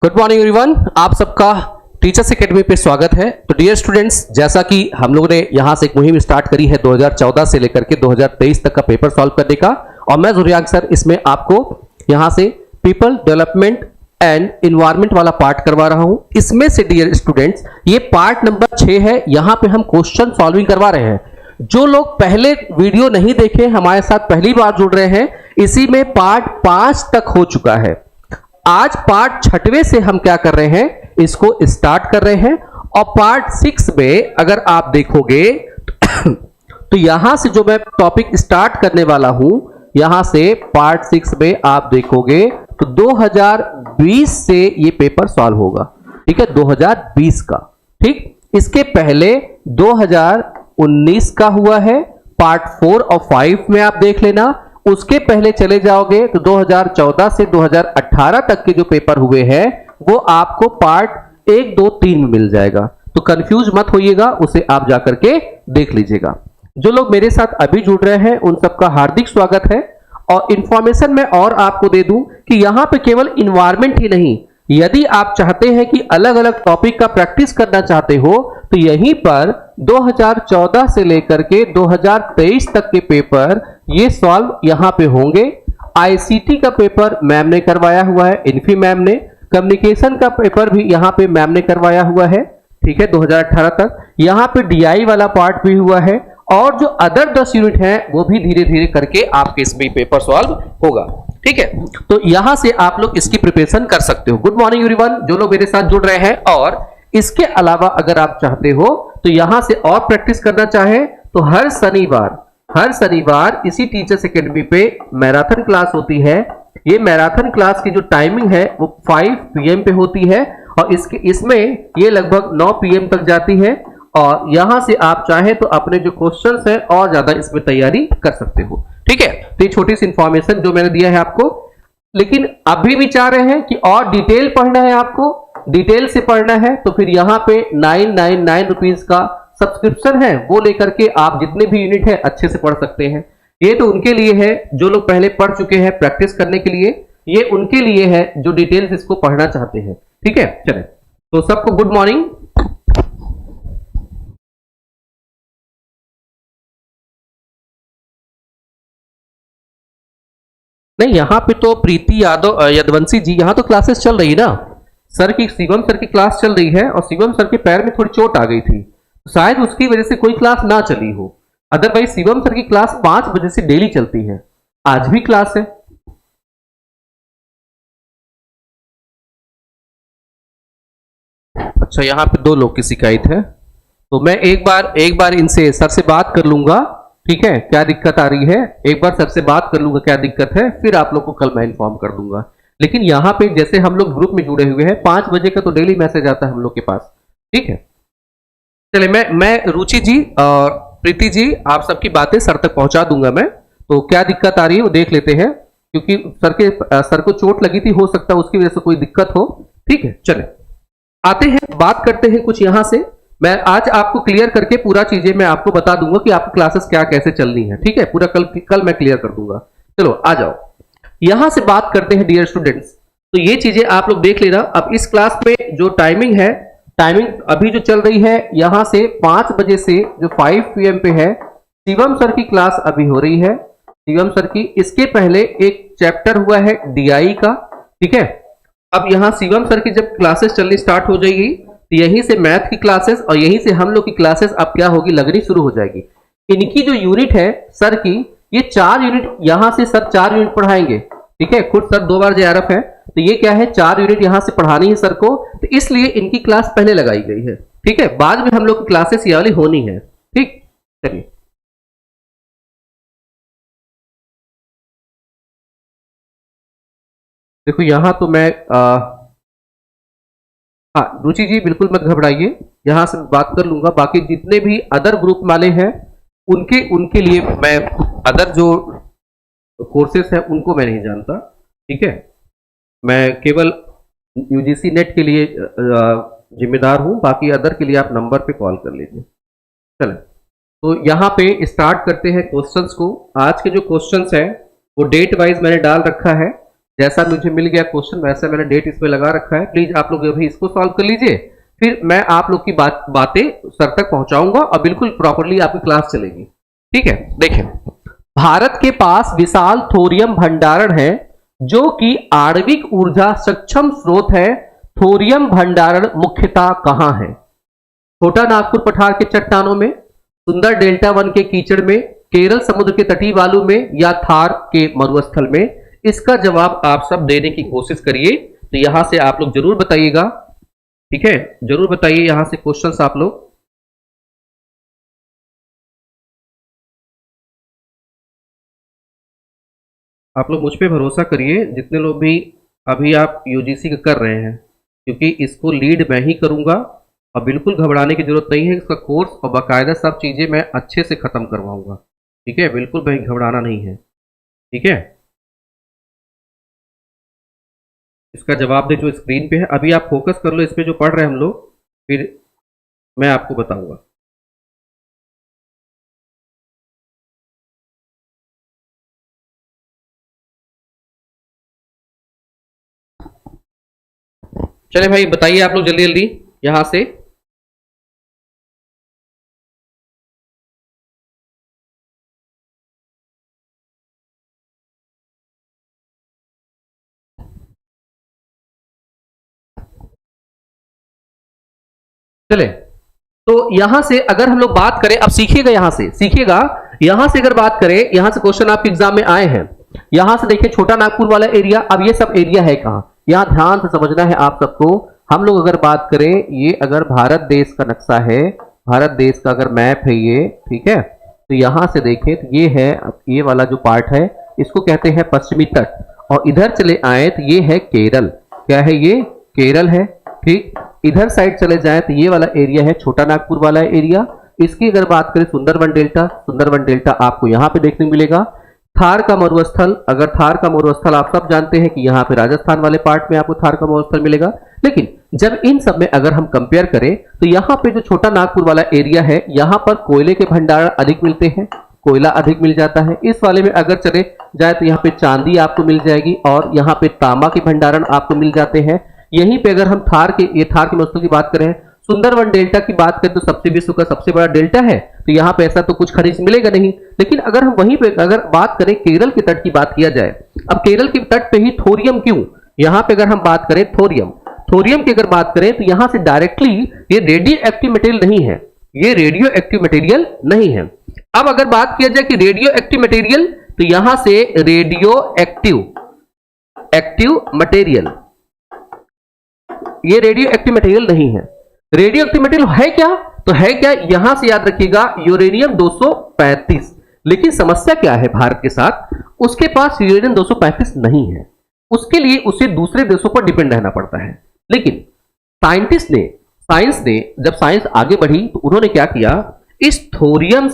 Good morning everyone, आप सबका teachers academy पे स्वागत है। तो डियर स्टूडेंट्स, जैसा कि हम लोगों ने यहाँ से एक मुहिम स्टार्ट करी है 2014 से लेकर के 2023 तक का पेपर सॉल्व करने का, और मैं जुरियाग सर इसमें आपको यहाँ से पीपल डेवलपमेंट एंड इन्वायरमेंट वाला पार्ट करवा रहा हूँ। इसमें से डियर स्टूडेंट्स ये पार्ट नंबर 6 है। यहाँ पे हम क्वेश्चन सॉल्विंग करवा रहे हैं। जो लोग पहले वीडियो नहीं देखे, हमारे साथ पहली बार जुड़ रहे हैं, इसी में पार्ट 5 तक हो चुका है। आज पार्ट 6वें से हम क्या कर रहे हैं, इसको स्टार्ट कर रहे हैं। और पार्ट 6 में अगर आप देखोगे तो यहां से जो मैं टॉपिक स्टार्ट करने वाला हूं, यहां से पार्ट 6 में आप देखोगे तो 2020 से ये पेपर सॉल्व होगा। ठीक है, 2020 का। ठीक, इसके पहले 2019 का हुआ है, पार्ट 4 और 5 में आप देख लेना। उसके पहले चले जाओगे तो 2014 से 2018 तक के जो पेपर हुए हैं वो आपको पार्ट 1, 2, 3 में मिल जाएगा। तो कंफ्यूज मत होइएगा, उसे आप जाकर के देख लीजिएगा। जो लोग मेरे साथ अभी जुड़ रहे हैं उन सबका हार्दिक स्वागत है। और इंफॉर्मेशन मैं और आपको दे दूं कि यहां पे केवल इन्वायरमेंट ही नहीं, यदि आप चाहते हैं कि अलग अलग टॉपिक का प्रैक्टिस करना चाहते हो तो यहीं पर 2014 से लेकर के 2023 तक के पेपर ये सॉल्व यहां पे होंगे। आईसीटी का पेपर मैम ने करवाया हुआ है, इन्फी मैम ने। कम्युनिकेशन का पेपर भी यहां पे मैम ने करवाया हुआ है। ठीक है, 2018 तक। यहां पे डीआई वाला पार्ट भी हुआ है, और जो अदर 10 यूनिट हैं वो भी धीरे धीरे करके आपके इसमें पेपर सॉल्व होगा। ठीक है, तो यहां से आप लोग इसकी प्रिपरेशन कर सकते हो। गुड मॉर्निंग एवरीवन, जो लोग मेरे साथ जुड़ रहे हैं। और इसके अलावा अगर आप चाहते हो तो यहां से और प्रैक्टिस करना चाहे तो हर शनिवार इसी टीचर्स एकेडमी पे मैराथन क्लास होती है। ये मैराथन क्लास की जो टाइमिंग है वो 5 PM पे होती है, और इसमें ये लगभग 9 PM तक जाती है। और यहां से आप चाहे तो अपने जो क्वेश्चंस हैं और ज्यादा इसमें तैयारी कर सकते हो। ठीक है, तो ये छोटी सी इंफॉर्मेशन जो मैंने दिया है आपको। लेकिन अभी भी चाह रहे हैं कि और डिटेल पढ़ना है, आपको डिटेल से पढ़ना है, तो फिर यहाँ पे 999 रुपीज का सब्सक्रिप्शन है, वो लेकर के आप जितने भी यूनिट है अच्छे से पढ़ सकते हैं। ये तो उनके लिए है जो लोग पहले पढ़ चुके हैं प्रैक्टिस करने के लिए, ये उनके लिए है जो डिटेल्स इसको पढ़ना चाहते हैं। ठीक है, चले तो सबको गुड मॉर्निंग। नहीं, यहाँ पे तो प्रीति यादव यदवंशी जी, यहाँ तो क्लासेस चल रही है ना सर की। शिवम सर की क्लास चल रही है, और शिवम सर के पैर में थोड़ी चोट आ गई थी, शायद उसकी वजह से कोई क्लास ना चली हो। अदरवाइज शिवम सर की क्लास 5 बजे से डेली चलती है, आज भी क्लास है। अच्छा, यहाँ पे 2 लोग की शिकायत है, तो मैं एक बार इनसे सर से बात कर लूंगा। ठीक है, क्या दिक्कत आ रही है, एक बार सर से बात कर लूंगा क्या दिक्कत है, फिर आप लोग को कल मैं इन्फॉर्म कर दूंगा। लेकिन यहाँ पे जैसे हम लोग ग्रुप में जुड़े हुए हैं, 5 बजे का तो डेली मैसेज आता है हम लोग के पास। ठीक है, चले मैं रुचि जी और प्रीति जी आप सबकी बातें सर तक पहुंचा दूंगा मैं। तो क्या दिक्कत आ रही है वो देख लेते हैं, क्योंकि सर को चोट लगी थी, हो सकता है उसकी वजह से कोई दिक्कत हो। ठीक है, चले आते हैं, बात करते हैं कुछ यहां से। मैं आज आपको क्लियर करके पूरा चीजें मैं आपको बता दूंगा कि आपकी क्लासेस क्या कैसे चलनी है। ठीक है, पूरा कल मैं क्लियर कर दूंगा। चलो आ जाओ, यहां से बात करते हैं डियर स्टूडेंट्स। तो ये चीजें आप लोग देख लेना। अब इस क्लास में जो टाइमिंग है, टाइमिंग अभी जो चल रही है यहां से 5 बजे से जो 5 PM पे है, शिवम सर की क्लास अभी हो रही है, शिवम सर की। इसके पहले एक चैप्टर हुआ है डीआई का। ठीक है, अब यहां शिवम सर की जब क्लासेस चलनी स्टार्ट हो जाएगी तो यहीं से मैथ की क्लासेस और यहीं से हम लोग की क्लासेस अब क्या होगी, लगनी शुरू हो जाएगी। इनकी जो यूनिट है सर की, ये 4 यूनिट यहां से सर 4 यूनिट पढ़ाएंगे। ठीक है, खुद सर 2 बार जेआरएफ है, तो ये क्या है 4 यूनिट यहां से पढ़ानी है सर को, तो इसलिए इनकी क्लास पहले लगाई गई है। ठीक है, बाद में हम लोग की क्लासेस ये वाली होनी है। ठीक, चलिए देखो यहां तो मैं हाँ रुचि जी बिल्कुल मत घबराइए, यहां से बात कर लूंगा। बाकी जितने भी अदर ग्रुप वाले हैं उनके उनके लिए मैं अदर जो कोर्सेस हैं उनको मैं नहीं जानता। ठीक है, मैं केवल यूजीसी नेट के लिए जिम्मेदार हूं, बाकी अदर के लिए आप नंबर पे कॉल कर लीजिए। चलें, तो यहाँ पे स्टार्ट करते हैं क्वेश्चंस को। आज के जो क्वेश्चंस हैं वो डेट वाइज मैंने डाल रखा है। जैसा मुझे मिल गया क्वेश्चन वैसा मैंने डेट इसमें लगा रखा है। प्लीज आप लोग अभी इसको सॉल्व कर लीजिए, फिर मैं आप लोग की बातें सर तक पहुंचाऊंगा और बिल्कुल प्रॉपरली आपकी क्लास चलेगी। ठीक है, देखें, भारत के पास विशाल थोरियम भंडारण है जो कि आणविक ऊर्जा सक्षम स्रोत है। थोरियम भंडारण मुख्यतः कहां है? छोटा नागपुर पठार के चट्टानों में, सुंदर डेल्टा वन के कीचड़ में, केरल समुद्र के तटीय बालू में, या थार के मरुस्थल में? इसका जवाब आप सब देने की कोशिश करिए। तो यहां से आप लोग जरूर बताइएगा, ठीक है, जरूर बताइए यहां से क्वेश्चंस आप लोग। आप लोग मुझ पे भरोसा करिए, जितने लोग भी अभी आप यूजीसी का कर रहे हैं, क्योंकि इसको लीड मैं ही करूंगा और बिल्कुल घबराने की जरूरत नहीं है। इसका कोर्स और बाकायदा सब चीजें मैं अच्छे से खत्म करवाऊंगा, ठीक है, बिल्कुल भाई घबराना नहीं है, ठीक है। इसका जवाब दे जो स्क्रीन पे है। अभी आप फोकस कर लो इस पे जो पढ़ रहे हैं हम लोग, फिर मैं आपको बताऊंगा। चले भाई बताइए आप लोग जल्दी जल्दी यहां से। चले, तो यहां से अगर हम लोग बात करें, अब सीखिएगा, यहां से सीखिएगा, यहां से अगर बात करें, यहां से क्वेश्चन आपके एग्जाम में आए हैं। यहां से देखिए छोटा नागपुर वाला एरिया, अब ये सब एरिया है कहां, यहां ध्यान से समझना है आप सबको। हम लोग अगर बात करें, ये अगर भारत देश का नक्शा है, भारत देश का अगर मैप है ये, ठीक है, तो यहां से देखें तो ये है, ये वाला जो पार्ट है इसको कहते हैं पश्चिमी तट, और इधर चले आए तो ये है केरल। क्या है ये? केरल है, ठीक। इधर साइड चले जाए तो ये वाला एरिया है छोटा नागपुर वाला एरिया। इसकी अगर बात करें सुंदरवन डेल्टा, सुंदरवन डेल्टा आपको यहाँ पे देखने को मिलेगा। थार का मरुस्थल, अगर थार का मरुस्थल आप सब जानते हैं कि यहाँ पे राजस्थान वाले पार्ट में आपको थार का मरुस्थल मिलेगा। लेकिन जब इन सब में अगर हम कंपेयर करें तो यहाँ पे जो छोटा नागपुर वाला एरिया है, यहाँ पर कोयले के भंडारण अधिक मिलते हैं, कोयला अधिक मिल जाता है। इस वाले में अगर चले जाए तो यहाँ पे चांदी आपको मिल जाएगी और यहाँ पे तांबा के भंडारण आपको मिल जाते हैं। यहीं पे अगर हम थार के मरुस्थल की बात करें, सुंदरवन डेल्टा की बात करें तो सबसे विश्व का सबसे बड़ा डेल्टा है, तो यहाँ पे ऐसा तो कुछ खनिज मिलेगा नहीं। लेकिन अगर हम वहीं पे अगर बात करें केरल के तट की बात किया जाए, अब केरल के तट पे ही थोरियम क्यों, यहाँ पे अगर हम बात करें थोरियम की अगर बात करें तो यहाँ से डायरेक्टली ये रेडियो एक्टिव मटेरियल नहीं है, ये रेडियो एक्टिव मटेरियल नहीं है। अब अगर बात किया जाए कि रेडियो एक्टिव मटेरियल, तो यहां से रेडियो एक्टिव मटेरियल, ये रेडियो एक्टिव मटेरियल नहीं है। रेडियो एक्टिव मटेरियल है क्या? तो है क्या, यहां से याद रखिएगा यूरेनियम 235। लेकिन समस्या क्या है भारत के साथ, उसके पास यूरेनियम 235 नहीं है, उसके लिए उसे दूसरे देशों पर डिपेंड रहना पड़ता है। लेकिन साइंस ने जब साइंस आगे बढ़ी तो उन्होंने क्या किया, इस थोरियम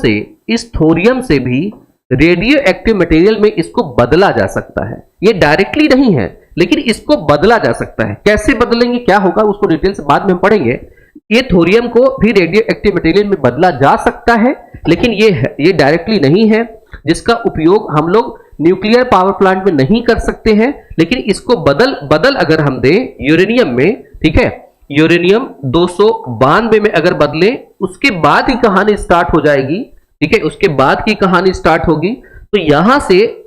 से भी रेडियो एक्टिव मटेरियल में इसको बदला जा सकता है। ये डायरेक्टली नहीं है लेकिन इसको बदला जा सकता है। कैसे बदलेंगे, क्या होगा, उसको डिटेल से बाद में हम पढ़ेंगे। ये थोरियम को भी रेडियो एक्टिव मटेरियल में बदला जा सकता है, लेकिन ये डायरेक्टली नहीं है, जिसका उपयोग हम लोग न्यूक्लियर पावर प्लांट में नहीं कर सकते हैं। लेकिन इसको बदल अगर हम दें यूरेनियम में, ठीक है, यूरेनियम 292 में अगर बदले, उसके बाद ही कहानी स्टार्ट हो जाएगी, ठीक है, उसके बाद की कहानी स्टार्ट होगी। तो यहां से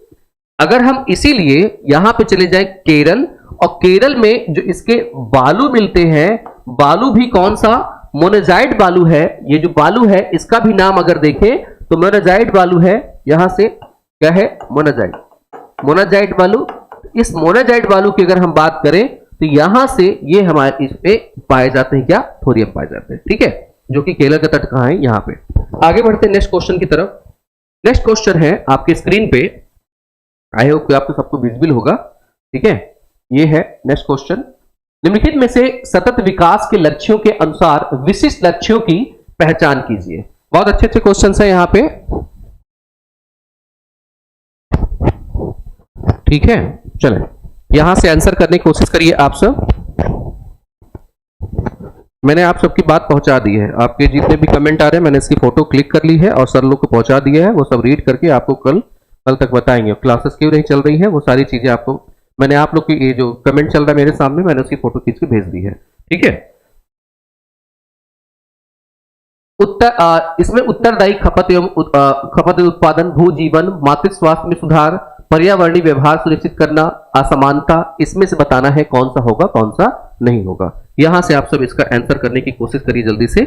अगर हम इसीलिए यहां पे चले जाए केरल, और केरल में जो इसके बालू मिलते हैं, बालू भी कौन सा, मोनाजाइट बालू है। ये जो बालू है इसका भी नाम अगर देखें तो मोनाजाइट बालू है। यहां से क्या है, मोनाजाइट बालू। इस मोनाजाइट बालू की अगर हम बात करें तो यहां से ये हमारे इसमें पाए जाते हैं, क्या, थोरियम पाए जाते हैं, ठीक है, जो कि केरल का तट कहां है, यहां पे। आगे बढ़ते हैं नेक्स्ट क्वेश्चन की तरफ। नेक्स्ट क्वेश्चन है आपके स्क्रीन पे, आई होप कि आपको सबको विजिबल होगा, ठीक है। ये है नेक्स्ट क्वेश्चन, निम्नलिखित में से सतत विकास के लक्ष्यों के अनुसार विशिष्ट लक्ष्यों की पहचान कीजिए। बहुत अच्छे अच्छे क्वेश्चन है यहाँ पे, ठीक है। चलें यहां से आंसर करने की कोशिश करिए आप सब। मैंने आप सबकी बात पहुंचा दी है, आपके जितने भी कमेंट आ रहे हैं मैंने इसकी फोटो क्लिक कर ली है और सर लोग को पहुंचा दिया है। वो सब रीड करके आपको कल तक बताएंगे। क्लासेस क्यों नहीं चल रही है वो सारी चीजें आपको मैंने आप लोग की ये जो कमेंट चल रहा है मेरे सामने, मैंने उसकी फोटो खींच के भेज दी है। ठीक है, इसमें उत्तरदायी खपत एवं खपत उत्पादन, भू जीवन, मातृत्व स्वास्थ्य में सुधार, पर्यावरणीय व्यवहार सुनिश्चित करना, असमानता, इसमें से बताना है कौन सा होगा कौन सा नहीं होगा। यहां से आप सब इसका आंसर करने की कोशिश करिए जल्दी से।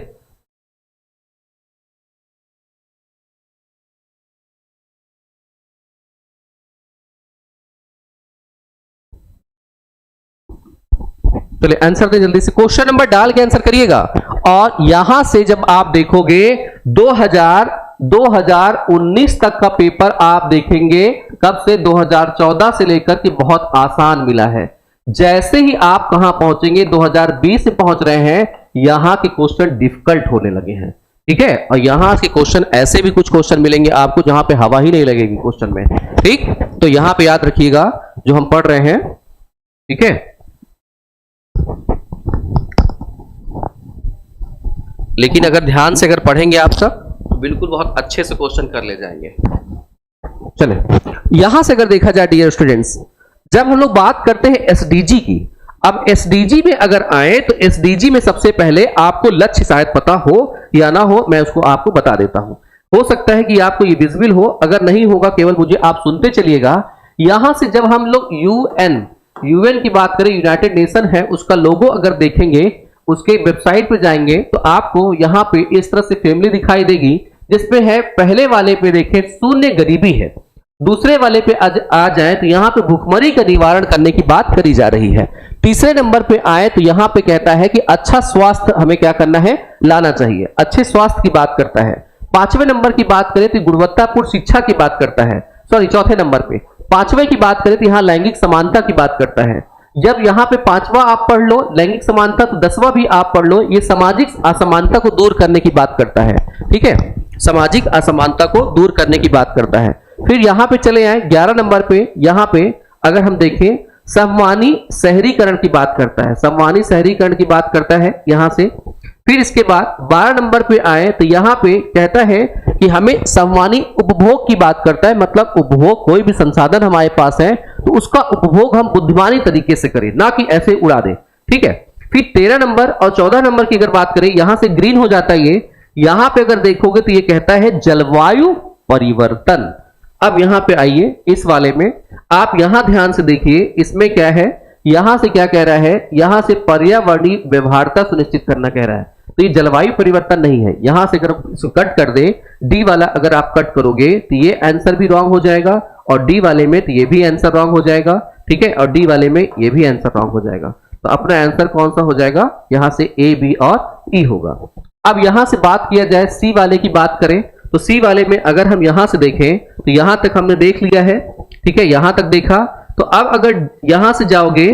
चलिए आंसर दे जल्दी से, क्वेश्चन नंबर डाल के आंसर करिएगा। और यहां से जब आप देखोगे 2019 तक का पेपर आप देखेंगे, कब से 2014 से लेकर के बहुत आसान मिला है। जैसे ही आप कहां पहुंचेंगे 2020 से पहुंच रहे हैं, यहां के क्वेश्चन डिफिकल्ट होने लगे हैं। ठीक है, और यहां के क्वेश्चन ऐसे भी कुछ क्वेश्चन मिलेंगे आपको जहां पे हवा ही नहीं लगेगी क्वेश्चन में। ठीक, तो यहां पे याद रखिएगा जो हम पढ़ रहे हैं। ठीक है, लेकिन अगर ध्यान से अगर पढ़ेंगे आप सब तो बिल्कुल बहुत अच्छे से क्वेश्चन कर ले जाएंगे। चले यहां से अगर देखा जाए डियर स्टूडेंट्स, जब हम लोग बात करते हैं एसडीजी की, अब एसडीजी में अगर आए तो एसडीजी में सबसे पहले आपको लक्ष्य शायद पता हो या ना हो, मैं उसको आपको बता देता हूं। हो सकता है कि आपको ये विजिबल हो, अगर नहीं होगा केवल मुझे आप सुनते चलिएगा। यहां से जब हम लोग यूएन की बात करें, यूनाइटेड नेशन है, उसका लोगो अगर देखेंगे, उसके वेबसाइट पे जाएंगे तो आपको यहां पे इस तरह से फैमिली दिखाई देगी, जिसपे है पहले वाले पे देखें शून्य गरीबी है, दूसरे वाले पे आ जाए तो यहां पे भूखमरी का निवारण करने की बात करी जा रही है। तीसरे नंबर पे आए तो यहां पे कहता है कि अच्छा स्वास्थ्य हमें क्या करना है, लाना चाहिए, अच्छे स्वास्थ्य की बात करता है। पांचवें नंबर की बात करें तो गुणवत्तापूर्ण शिक्षा की बात करता है। सॉरी, चौथे नंबर पे पांचवें की बात करें तो यहां लैंगिक समानता की बात करता है। जब यहां पे पांचवा आप पढ़ लो लैंगिक समानता, तो 10वां भी आप पढ़ लो, ये सामाजिक असमानता को दूर करने की बात करता है। ठीक है, सामाजिक असमानता को दूर करने की बात करता है। फिर यहां पे चले आए 11 नंबर पे, यहां पे अगर हम देखें सममानी शहरीकरण की बात करता है, सममानी शहरीकरण की बात करता है यहां से। फिर इसके बाद 12 नंबर पे आए तो यहां पे कहता है कि हमें सममानी उपभोग की बात करता है, मतलब उपभोग, कोई भी संसाधन हमारे पास है तो उसका उपभोग हम बुद्धिमानी तरीके से करें, ना कि ऐसे उड़ा दें। ठीक है, फिर 13 नंबर और 14 नंबर की अगर बात करें, यहां से ग्रीन हो जाता है ये। यहां पे अगर देखोगे तो ये कहता है जलवायु परिवर्तन। अब यहां पे आइए, इस वाले में आप यहां ध्यान से देखिए, इसमें क्या है, यहां से क्या कह रहा है, यहां से पर्यावरणीय व्यवहार्यता सुनिश्चित करना कह रहा है। तो ये जलवायु परिवर्तन नहीं है। यहां से अगर इसको कट कर दे, डी वाला अगर आप कट करोगे तो ये आंसर भी रॉन्ग हो जाएगा, और डी वाले में तो ये भी आंसर रॉन्ग हो जाएगा। ठीक है, और डी वाले में ये भी आंसर रॉन्ग हो जाएगा। तो अपना आंसर कौन सा हो जाएगा, यहां से ए, बी और ई होगा। अब यहां से बात किया जाए सी वाले की बात करें तो सी वाले में अगर हम यहां से देखें तो यहां तक हमने देख लिया है। ठीक है, यहां तक देखा, तो अब अगर यहां से जाओगे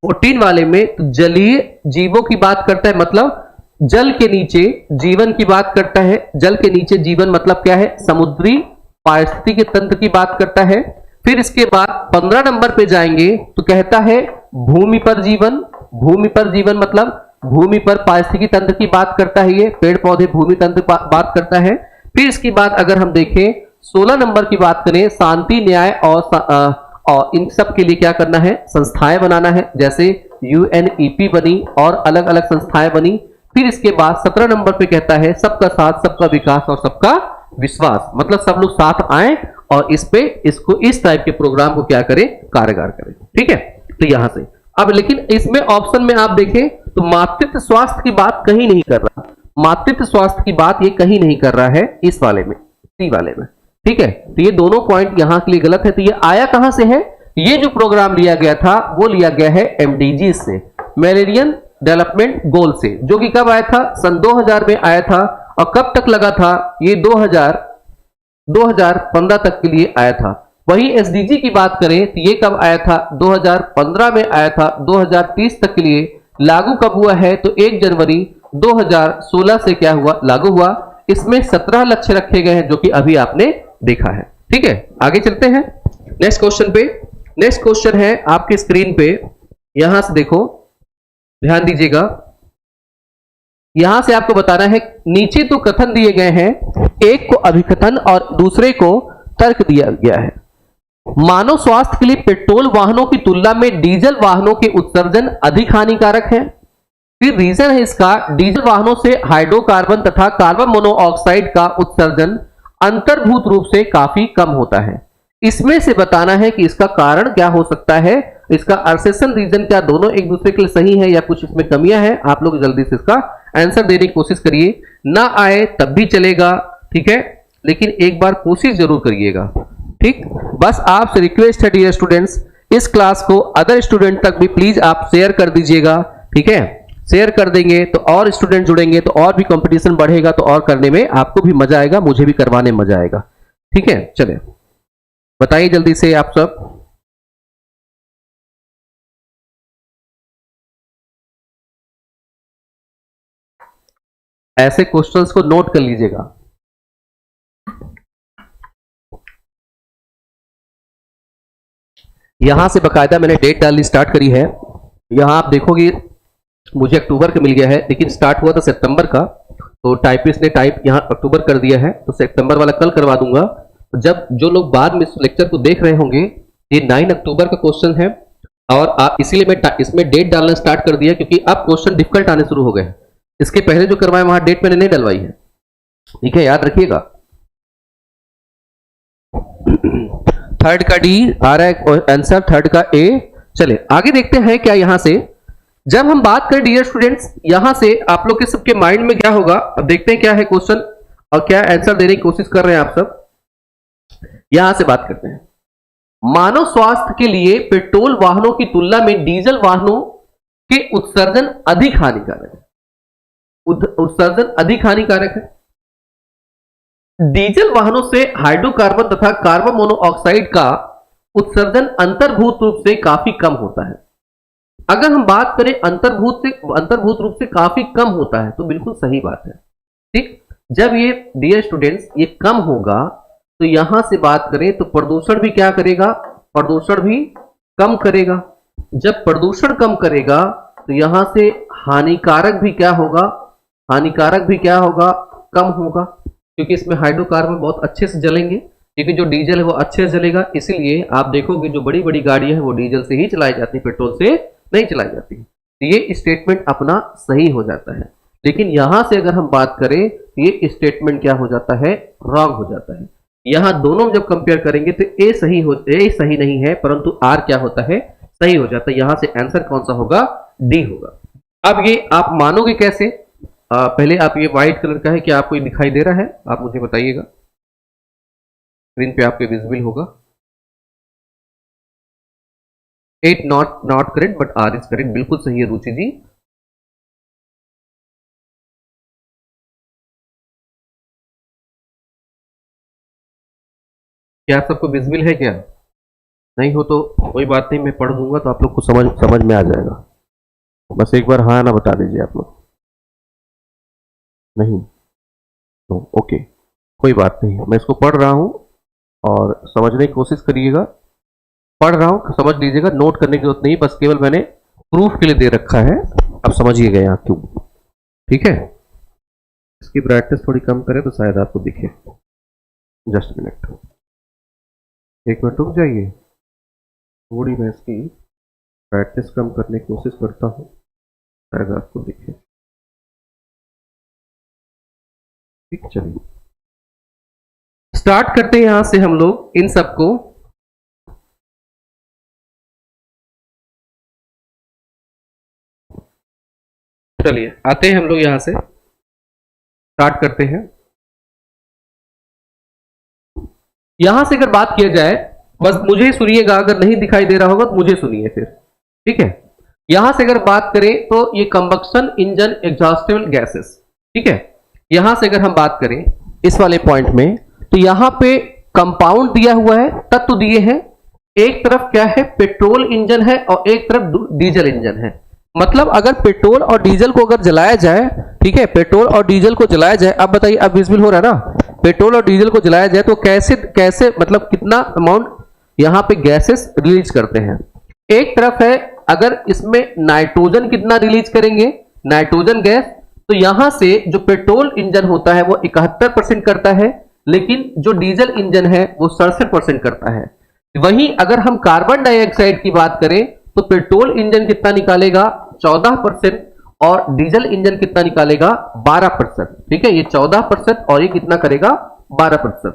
14 वाले में तो जलीय जीवों की बात करता है, मतलब जल के नीचे जीवन की बात करता है। जल के नीचे जीवन मतलब क्या है, समुद्री पारिस्थितिकी तंत्र की बात करता है। फिर इसके बाद 15 नंबर पे जाएंगे तो कहता है भूमि पर जीवन। भूमि पर जीवन मतलब भूमि पर पारिस्थितिकी तंत्र की बात करता है, ये पेड़ पौधे भूमि तंत्र बात करता है। फिर इसके बाद अगर हम देखें 16 नंबर की बात करें, शांति न्याय और इन सब के लिए क्या करना है, संस्थाएं बनाना है, जैसे यूएनईपी बनी और अलग अलग संस्थाएं बनी। फिर इसके बाद 17 नंबर पे कहता है सबका साथ सबका विकास और सबका विश्वास, मतलब सब लोग साथ आए और इसको इस टाइप के प्रोग्राम को क्या करें, कारगर करें। ठीक है, तो यहां से अब लेकिन इसमें ऑप्शन में आप देखें तो मातृत्व स्वास्थ्य की बात कहीं नहीं कर रहा, मातृत्व स्वास्थ्य की बात ये कहीं नहीं कर रहा है इस वाले में, सी वाले में। ठीक है, तो ये दोनों पॉइंट यहां के लिए गलत है। तो ये आया कहां से है, ये जो प्रोग्राम लिया गया था वो लिया गया है एमडीजी से, मिलेनियम डेवलपमेंट गोल से, जो कि कब आया था, सन 2000 में आया था। और कब तक लगा था, ये 2015 तक के लिए आया था। वही एसडीजी की बात करें तो ये कब आया था, 2015 में आया था, 2030 तक के लिए लागू कब हुआ है, तो 1 जनवरी 2016 से क्या हुआ, लागू हुआ। इसमें 17 लक्ष्य रखे गए हैं जो कि अभी आपने देखा है। ठीक है, आगे चलते हैं नेक्स्ट क्वेश्चन पे। नेक्स्ट क्वेश्चन है आपके स्क्रीन पे, यहां से देखो, ध्यान दीजिएगा, यहां से आपको बताना है, नीचे तो कथन दिए गए हैं, एक को अभिकथन और दूसरे को तर्क दिया गया है। मानव स्वास्थ्य के लिए पेट्रोल वाहनों की तुलना में डीजल वाहनों के उत्सर्जन अधिक हानिकारक है। फिर रीजन है इसका, डीजल वाहनों से हाइड्रोकार्बन तथा कार्बन मोनोऑक्साइड का उत्सर्जन अंतर्भूत रूप से काफी कम होता है। इसमें से बताना है कि इसका कारण क्या हो सकता है, इसका असर्शन रीजन क्या दोनों एक दूसरे के लिए सही है या कुछ इसमें कमियां हैं। आप लोग जल्दी से इसका आंसर देने की कोशिश करिए, ना आए तब भी चलेगा, ठीक है, लेकिन एक बार कोशिश जरूर करिएगा, ठीक। बस आपसे रिक्वेस्ट है डियर स्टूडेंट्स, इस क्लास को अदर स्टूडेंट तक भी प्लीज आप शेयर कर दीजिएगा, ठीक है। शेयर कर देंगे तो और स्टूडेंट जुड़ेंगे तो और भी कंपटीशन बढ़ेगा, तो और करने में आपको भी मजा आएगा, मुझे भी करवाने में मजा आएगा, ठीक है। चले बताइए जल्दी से आप सब। ऐसे क्वेश्चंस को नोट कर लीजिएगा। यहां से बकायदा मैंने डेट डालनी स्टार्ट करी है। यहां आप देखोगे मुझे अक्टूबर का मिल गया है, लेकिन स्टार्ट हुआ था सितंबर का, तो टाइपिस्ट ने टाइप यहां अक्टूबर कर दिया है, तो सितंबर वाला कल करवा दूंगा। तो जब जो लोग बाद में इस लेक्चर को देख रहे होंगे, ये 9 अक्टूबर का क्वेश्चन है, और आप इसीलिए मैं इसमें डेट डालना स्टार्ट कर दिया क्योंकि अब क्वेश्चन डिफिकल्ट आने शुरू हो गए। इसके पहले जो करवाए वहां डेट मैंने नहीं डलवाई है, ठीक है, याद रखिएगा। थर्ड का डी आ रहा है आंसर, थर्ड का ए। चले आगे देखते हैं क्या यहां से। जब हम बात करें डियर स्टूडेंट्स, यहां से आप लोग के सबके माइंड में क्या होगा, अब देखते हैं क्या है क्वेश्चन और क्या आंसर देने की कोशिश कर रहे हैं आप सब। यहां से बात करते हैं, मानव स्वास्थ्य के लिए पेट्रोल वाहनों की तुलना में डीजल वाहनों के उत्सर्जन अधिक हानिकारक है। उत्सर्जन अधिक हानिकारक है। डीजल वाहनों से हाइड्रोकार्बन तथा कार्बन मोनोऑक्साइड का उत्सर्जन अंतर्भूत रूप से काफी कम होता है। अगर हम बात करें अंतर्भूत रूप से काफी कम होता है, तो बिल्कुल सही बात है, ठीक। जब ये डियर स्टूडेंट्स ये कम होगा, तो यहां से बात करें तो प्रदूषण भी क्या करेगा, प्रदूषण भी कम करेगा। जब प्रदूषण कम करेगा तो यहां से हानिकारक भी क्या होगा, हानिकारक भी क्या होगा, कम होगा, क्योंकि इसमें हाइड्रोकार्बन बहुत अच्छे से जलेंगे, क्योंकि जो डीजल है वो अच्छे से जलेगा। इसीलिए आप देखोगे जो बड़ी बड़ी गाड़ियां हैं वो डीजल से ही चलाई जाती है, पेट्रोल से नहीं चलाई जाती। तो ये स्टेटमेंट अपना सही हो जाता है। लेकिन यहां से अगर हम बात करें तो ये स्टेटमेंट क्या हो जाता है, रॉन्ग हो जाता है। यहां दोनों जब कंपेयर करेंगे तो ए सही नहीं है, परंतु आर क्या होता है, सही हो जाता है। यहां से आंसर कौन सा होगा, डी होगा। अब ये आप मानोगे कैसे, पहले आप ये व्हाइट कलर का है, क्या आपको ये दिखाई दे रहा है, आप मुझे बताइएगा, स्क्रीन पे आपके विजिबल होगा। 8 not correct but R is correct, बिल्कुल सही है रुचि जी। क्या आप सबको विजिबल है क्या, नहीं हो तो कोई बात नहीं, मैं पढ़ दूंगा तो आप लोग को समझ में आ जाएगा। बस एक बार हाँ ना बता दीजिए आप लोग, नहीं तो ओके, कोई बात नहीं, मैं इसको पढ़ रहा हूं और समझने की कोशिश करिएगा। पढ़ रहा हूं, समझ लीजिएगा, नोट करने की जरूरत नहीं, बस केवल मैंने प्रूफ के लिए दे रखा है, अब समझिएगा यहाँ क्यों, ठीक है। इसकी ब्राइटनेस थोड़ी कम करें तो शायद आपको दिखे, जस्ट मिनट, एक मिनट रुक जाइए, थोड़ी मैं इसकी ब्राइटनेस कम करने की कोशिश करता हूँ, शायद आपको दिखे, ठीक। चलिए स्टार्ट करते हैं यहां से हम लोग इन सबको। चलिए आते हैं हम लोग यहां से, स्टार्ट करते हैं। यहां से अगर बात किया जाए, बस मुझे सुनिएगा, अगर नहीं दिखाई दे रहा होगा तो मुझे सुनिए फिर, ठीक है। यहां से अगर बात करें तो ये कंबक्शन इंजन एग्जॉस्टेबल गैसेस, ठीक है। यहां से अगर हम बात करें इस वाले पॉइंट में, तो यहां पे कंपाउंड दिया हुआ है, तत्व दिए हैं, एक तरफ क्या है, पेट्रोल इंजन है और एक तरफ डीजल इंजन है। मतलब अगर पेट्रोल और डीजल को अगर जलाया जाए, ठीक है, पेट्रोल और डीजल को जलाया जाए, अब बताइए, अब विजिबल हो रहा है ना, पेट्रोल और डीजल को जलाया जाए तो कैसे कैसे मतलब कितना अमाउंट यहां पे गैसेस रिलीज करते हैं। एक तरफ है, अगर इसमें नाइट्रोजन कितना रिलीज करेंगे, नाइट्रोजन गैस, तो यहां से जो पेट्रोल इंजन होता है वो 71% करता है, लेकिन जो डीजल इंजन है वो 67% करता है। वहीं अगर हम कार्बन डाइऑक्साइड की बात करें तो पेट्रोल इंजन कितना निकालेगा 14% और डीजल इंजन कितना निकालेगा 12%। ठीक है, ये 14% और ये कितना करेगा 12%।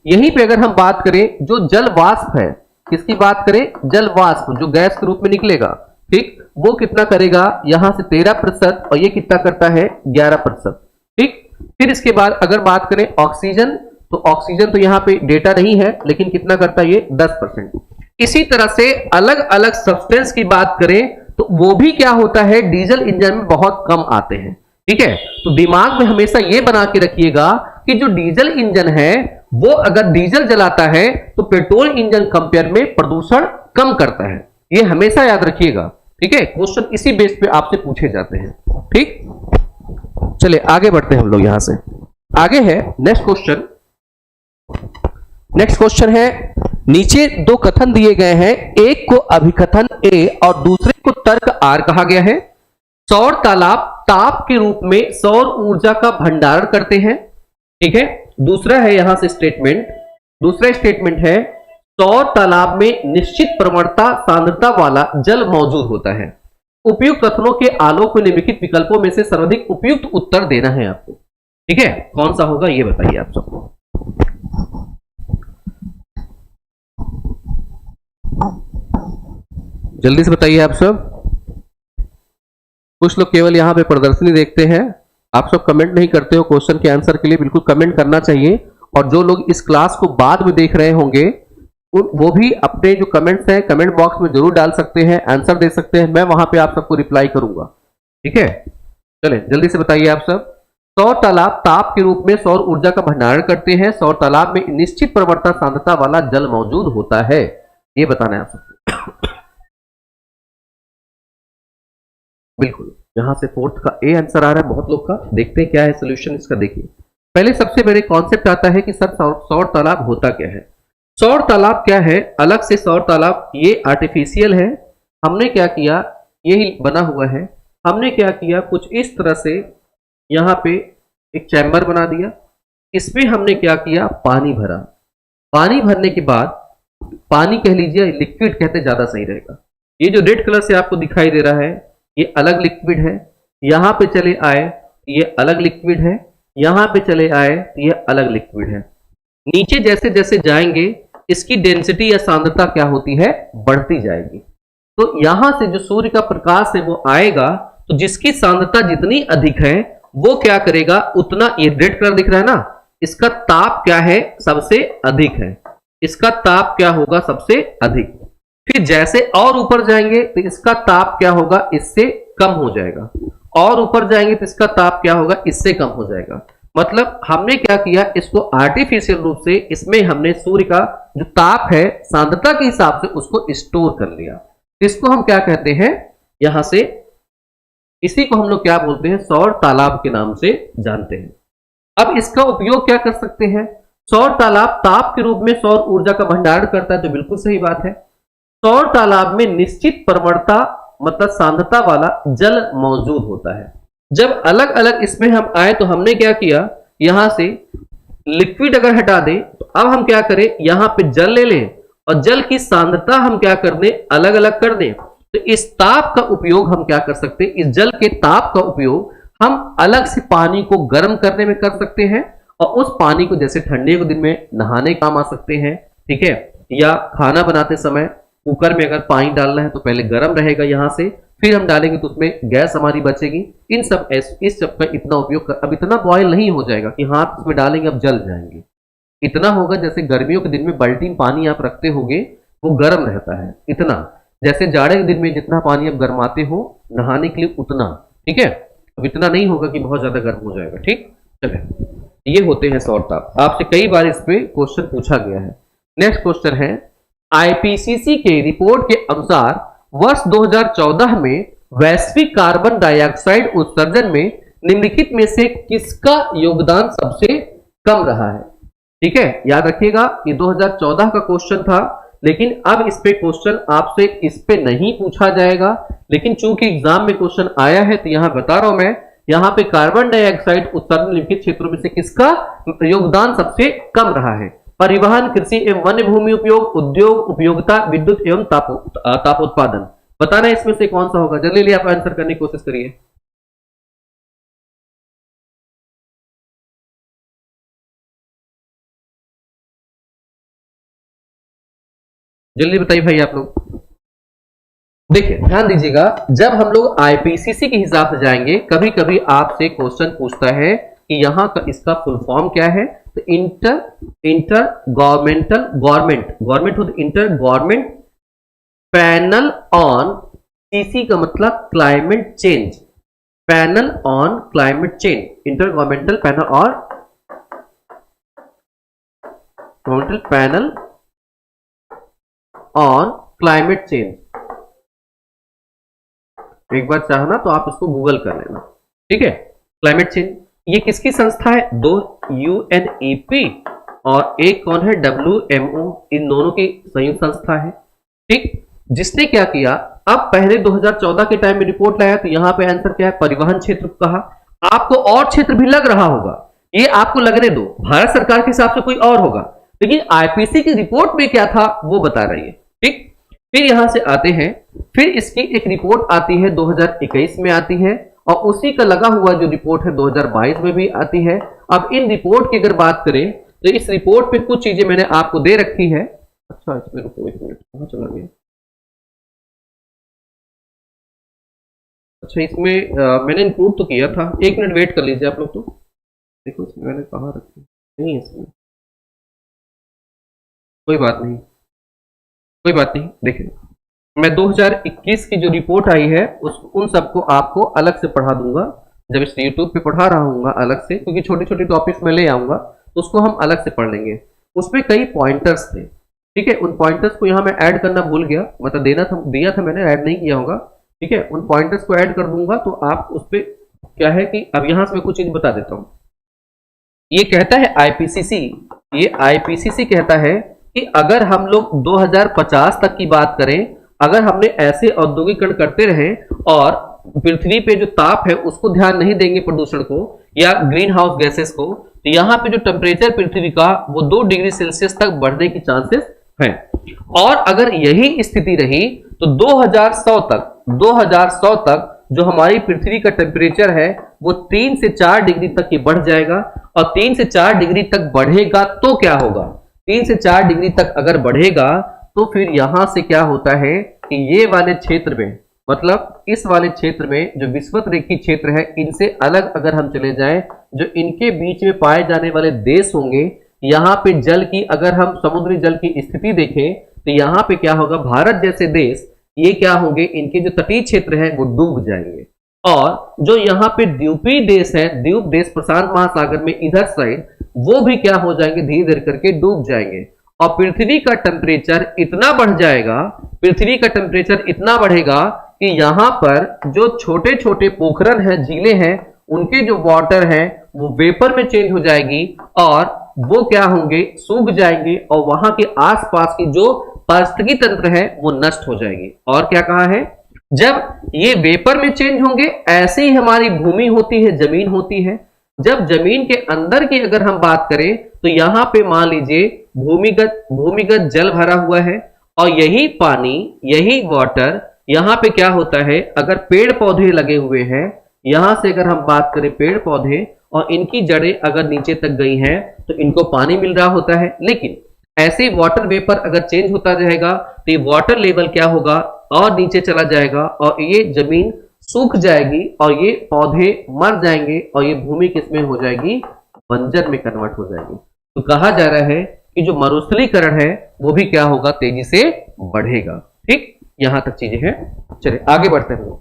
यहीं पे अगर हम बात करें जो जल वाष्प है, किसकी बात करें, जल वाष्प जो गैस के रूप में निकलेगा, ठीक, वो कितना करेगा यहां से 13% और ये कितना करता है 11%। ठीक, फिर इसके बाद अगर बात करें ऑक्सीजन, तो ऑक्सीजन तो यहाँ पे डेटा नहीं है लेकिन कितना करता है ये 10%। इसी तरह से अलग अलग सब्सटेंस की बात करें तो वो भी क्या होता है डीजल इंजन में बहुत कम आते हैं। ठीक है, तो दिमाग में हमेशा ये बना के रखिएगा कि जो डीजल इंजन है वो अगर डीजल जलाता है तो पेट्रोल इंजन कंपेयर में प्रदूषण कम करता है, ये हमेशा याद रखिएगा। ठीक है, क्वेश्चन इसी बेस पे आपसे पूछे जाते हैं। ठीक, चलिए आगे बढ़ते हैं हम लोग। यहां से आगे है नेक्स्ट क्वेश्चन। नेक्स्ट क्वेश्चन है, नीचे दो कथन दिए गए हैं, एक को अभिकथन ए और दूसरे को तर्क आर कहा गया है। सौर तालाब ताप के रूप में सौर ऊर्जा का भंडारण करते हैं। ठीक है, दूसरा है यहां से स्टेटमेंट, दूसरा स्टेटमेंट है सौर तालाब में निश्चित प्रवणता सांद्रता वाला जल मौजूद होता है। उपयुक्त कथनों के आलोक में निम्नलिखित विकल्पों में से सर्वाधिक उपयुक्त उत्तर देना है आपको। ठीक है, कौन सा होगा ये बताइए आप सबको। जल्दी से बताइए आप सब। कुछ लोग केवल यहां पे प्रदर्शनी देखते हैं, आप सब कमेंट नहीं करते हो क्वेश्चन के आंसर के लिए, बिल्कुल कमेंट करना चाहिए। और जो लोग इस क्लास को बाद में देख रहे होंगे वो भी अपने जो कमेंट्स हैं कमेंट बॉक्स में जरूर डाल सकते हैं, आंसर दे सकते हैं, मैं वहां पे आप सबको रिप्लाई करूंगा। ठीक है, चले जल्दी से बताइए आप सब। सौर तालाब ताप के रूप में सौर ऊर्जा का भंडारण करते हैं। सौर तालाब में निश्चित प्रवणता सांद्रता वाला जल मौजूद होता है, ये बताना है आप सबको। बिल्कुल, यहां से फोर्थ का ए आंसर आ रहा है बहुत लोग का। देखते हैं क्या है सोल्यूशन इसका। देखिए पहले सबसे पहले कॉन्सेप्ट आता है कि सर सौर तालाब होता क्या है। सौर तालाब क्या है, अलग से सौर तालाब ये आर्टिफिशियल है। हमने क्या किया, यही बना हुआ है, हमने क्या किया कुछ इस तरह से यहाँ पे एक चैम्बर बना दिया, इसमें हमने क्या किया पानी भरा। पानी भरने के बाद, पानी कह लीजिए लिक्विड कहते ज्यादा सही रहेगा। ये जो रेड कलर से आपको दिखाई दे रहा है ये अलग लिक्विड है, यहाँ पे चले आए ये अलग लिक्विड है, यहाँ पे चले आए ये अलग लिक्विड है। नीचे जैसे जैसे जाएंगे इसकी डेंसिटी या सांद्रता क्या होती है, बढ़ती जाएगी। तो यहां से जो सूर्य का प्रकाश है वो आएगा, तो जिसकी सांद्रता जितनी अधिक है वो क्या करेगा उतना, ये रेड कलर दिख रहा है ना, इसका ताप क्या है सबसे अधिक है, इसका ताप क्या होगा सबसे अधिक। फिर जैसे और ऊपर जाएंगे तो इसका ताप क्या होगा इससे कम हो जाएगा, और ऊपर जाएंगे तो इसका ताप क्या होगा इससे कम हो जाएगा। मतलब हमने क्या किया, इसको आर्टिफिशियल रूप से इसमें हमने सूर्य का जो ताप है सांद्रता के हिसाब से उसको स्टोर कर लिया। इसको हम क्या कहते हैं यहां से, इसी को हम लोग क्या बोलते हैं सौर तालाब के नाम से जानते हैं। अब इसका उपयोग क्या कर सकते हैं, सौर तालाब ताप के रूप में सौर ऊर्जा का भंडारण करता है, तो बिल्कुल सही बात है। सौर तालाब में निश्चित प्रवणता मतलब सांद्रता वाला जल मौजूद होता है। जब अलग अलग इसमें हम आए तो हमने क्या किया, यहां से लिक्विड अगर हटा दें तो अब हम क्या करें, यहां पे जल ले लें और जल की सांद्रता हम क्या कर दें अलग अलग कर दें। तो इस ताप का उपयोग हम क्या कर सकते हैं, इस जल के ताप का उपयोग हम अलग से पानी को गर्म करने में कर सकते हैं, और उस पानी को जैसे ठंडे के दिन में नहाने काम आ सकते हैं। ठीक है, या खाना बनाते समय कुकर में अगर पानी डालना है तो पहले गर्म रहेगा, यहां से फिर हम डालेंगे तो उसमें गैस हमारी बचेगी। इन सब इस सब का इतना उपयोग कर, अब इतना बॉयल नहीं हो जाएगा कि हाथ उसमें डालेंगे अब जल जाएंगे। इतना होगा जैसे गर्मियों के दिन में बाल्टी में पानी आप रखते होगे वो गर्म रहता है, इतना जैसे जाड़े के दिन में जितना पानी आप गर्माते हो नहाने के लिए उतना। ठीक है, अब इतना नहीं होगा कि बहुत ज्यादा गर्म हो जाएगा। ठीक, चले ये होते हैं सौर ताप। आपसे कई बार इस पे क्वेश्चन पूछा गया है। नेक्स्ट क्वेश्चन है, आईपीसीसी के रिपोर्ट के अनुसार वर्ष 2014 में वैश्विक कार्बन डाइऑक्साइड उत्सर्जन में निम्नलिखित में से किसका योगदान सबसे कम रहा है। ठीक है, याद रखिएगा ये 2014 का क्वेश्चन था, लेकिन अब इस पे क्वेश्चन आपसे इस पे नहीं पूछा जाएगा, लेकिन चूंकि एग्जाम में क्वेश्चन आया है तो यहां बता रहा हूं मैं, यहां पे कार्बन डाइऑक्साइड उत्सर्जन निम्नलिखित क्षेत्रों में से किसका योगदान सबसे कम रहा है। परिवहन, कृषि एवं वन्य भूमि उपयोग, उद्योग, उपयोगिता, विद्युत एवं तापोत्पादन। बताना है इसमें से कौन सा होगा। जल्दी आप आंसर करने की कोशिश करिए। जल्दी बताइए भाई आप लोग। देखिए ध्यान दीजिएगा, जब हम लोग आईपीसीसी के हिसाब से जाएंगे, कभी कभी आपसे क्वेश्चन पूछता है कि यहाँ का इसका फुल फॉर्म क्या है। तो इंटर गवर्नमेंटल गवर्नमेंट हो, inter government panel on, CC का मतलब climate change, panel on climate change, intergovernmental panel और governmental panel on climate change. एक बार चाहना तो आप इसको गूगल कर लेना, ठीक है। क्लाइमेट चेंज ये किसकी संस्था है? दो यूएनईपी और एक कौन है? डब्ल्यूएमओ, इन दोनों की संयुक्त संस्था है, ठीक। जिसने क्या किया, अब पहले 2014 के टाइम में रिपोर्ट लाया, तो यहां पे आंसर क्या है? परिवहन क्षेत्र कहा। आपको और क्षेत्र भी लग रहा होगा, ये आपको लगने दो, भारत सरकार के हिसाब से कोई और होगा, लेकिन आईपीसी की रिपोर्ट में क्या था वो बता रही है, ठीक। फिर यहां से आते हैं, फिर इसकी एक रिपोर्ट आती है 2021 में आती है, और उसी का लगा हुआ जो रिपोर्ट है 2022 में भी आती है। अब इन रिपोर्ट की अगर बात करें तो इस रिपोर्ट पे कुछ चीजें मैंने आपको दे रखी है। अच्छा इसमें रुको एक मिनट, कहां चला गया? अच्छा इसमें मैंने इंक्लूड तो किया था, एक मिनट वेट कर लीजिए आप लोग। तो देखो इसमें मैंने कहा रखी नहीं है, इसमें कोई बात नहीं, कोई बात नहीं। देखिए मैं 2021 की जो रिपोर्ट आई है उन सबको आपको अलग से पढ़ा दूंगा, जब इस यूट्यूब पे पढ़ा रहा हूँ अलग से, क्योंकि छोटे छोटे टॉपिक्स में ले आऊंगा तो उसको हम अलग से पढ़ लेंगे। उसमें कई पॉइंटर्स थे, ठीक है। उन पॉइंटर्स को यहाँ मैं ऐड करना भूल गया, मतलब दिया था मैंने, ऐड नहीं किया होगा, ठीक है। उन पॉइंटर्स को ऐड कर दूंगा तो आप उस पर क्या है कि अब यहां से मैं कुछ चीज बता देता हूं। ये कहता है आईपीसीसी, ये आईपीसीसी कहता है कि अगर हम लोग 2050 तक की बात करें, अगर हमने ऐसे औद्योगिकरण करते रहे और पृथ्वी पे जो ताप है उसको ध्यान नहीं देंगे, प्रदूषण को या ग्रीन हाउस गैसेस को, तो यहाँ पे जो टेम्परेचर पृथ्वी का वो 2 डिग्री सेल्सियस तक बढ़ने की चांसेस है। और अगर यही स्थिति रही तो 2100 तक जो हमारी पृथ्वी का टेम्परेचर है वो 3 से 4 डिग्री तक ही बढ़ जाएगा। और 3 से 4 डिग्री तक बढ़ेगा तो क्या होगा? 3 से 4 डिग्री तक अगर बढ़ेगा तो फिर यहां से क्या होता है कि ये वाले क्षेत्र में, मतलब इस वाले क्षेत्र में जो विषुवत-रेखीय क्षेत्र है, इनसे अलग अगर हम चले जाएं, जो इनके बीच में पाए जाने वाले देश होंगे, यहाँ पे जल की, अगर हम समुद्री जल की स्थिति देखें तो यहाँ पे क्या होगा? भारत जैसे देश ये क्या होंगे, इनके जो तटीय क्षेत्र है वो डूब जाएंगे। और जो यहाँ पे द्वीपीय देश है, द्वीप देश प्रशांत महासागर में इधर साइड, वो भी क्या हो जाएंगे? धीरे धीरे करके डूब जाएंगे। और पृथ्वी का टेम्परेचर इतना बढ़ जाएगा, पृथ्वी का टेम्परेचर इतना बढ़ेगा कि यहाँ पर जो छोटे छोटे पोखरन है, झीलें हैं, उनके जो वाटर है वो वेपर में चेंज हो जाएगी और वो क्या होंगे? सूख जाएंगे, और वहां के आसपास की जो पारिस्थितिकी तंत्र है वो नष्ट हो जाएगी। और क्या कहा है? जब ये वेपर में चेंज होंगे, ऐसे ही हमारी भूमि होती है, जमीन होती है। जब जमीन के अंदर की अगर हम बात करें तो यहाँ पे मान लीजिए भूमिगत जल भरा हुआ है, और यही पानी, यही वाटर यहाँ पे क्या होता है? अगर पेड़ पौधे लगे हुए हैं, यहां से अगर हम बात करें पेड़ पौधे, और इनकी जड़ें अगर नीचे तक गई हैं तो इनको पानी मिल रहा होता है। लेकिन ऐसे वाटर वेपर अगर चेंज होता रहेगा तो ये वाटर लेवल क्या होगा? और नीचे चला जाएगा, और ये जमीन सूख जाएगी, और ये पौधे मर जाएंगे, और ये भूमि किसमें हो जाएगी? बंजर में कन्वर्ट हो जाएगी। तो कहा जा रहा है कि जो मरुस्थलीकरण है वो भी क्या होगा? तेजी से बढ़ेगा। ठीक, यहां तक चीजें हैं। चलिए आगे बढ़ते हैं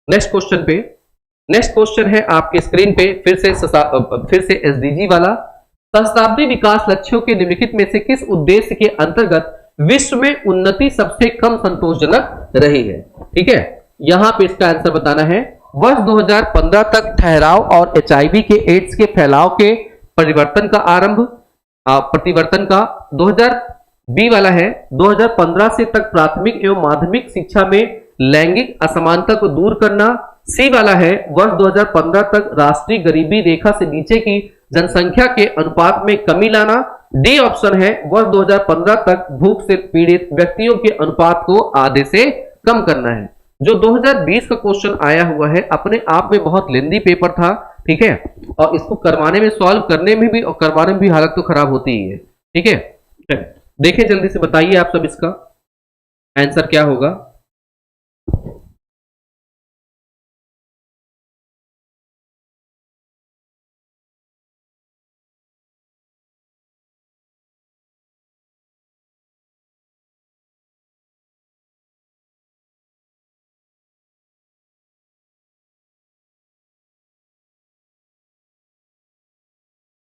नेक्स्ट क्वेश्चन पे। नेक्स्ट क्वेश्चन है आपके स्क्रीन पे फिर से एसडीजी वाला। सहस्त्राब्दी विकास लक्ष्यों के निम्नलिखित में से किस उद्देश्य के अंतर्गत विश्व में उन्नति सबसे कम संतोषजनक रही है? ठीक है, यहां पे इसका आंसर बताना है। वर्ष 2015 तक ठहराव और एचआईवी के एड्स के फैलाव के परिवर्तन का आरंभ, प्रतिवर्तन का 2020 वाला है। 2015 से तक प्राथमिक एवं माध्यमिक शिक्षा में लैंगिक असमानता को दूर करना। सी वाला है वर्ष 2015 तक राष्ट्रीय गरीबी रेखा से नीचे की जनसंख्या के अनुपात में कमी लाना। डी ऑप्शन है वर्ष 2015 तक भूख से पीड़ित व्यक्तियों के अनुपात को आधे से कम करना है। जो 2020 का क्वेश्चन आया हुआ है अपने आप में बहुत लेंदी पेपर था, ठीक है, और इसको करवाने में सॉल्व करने में भी और करवाने में भी हालत तो खराब होती ही है, ठीक है। देखें जल्दी से, बताइए आप सब इसका आंसर क्या होगा।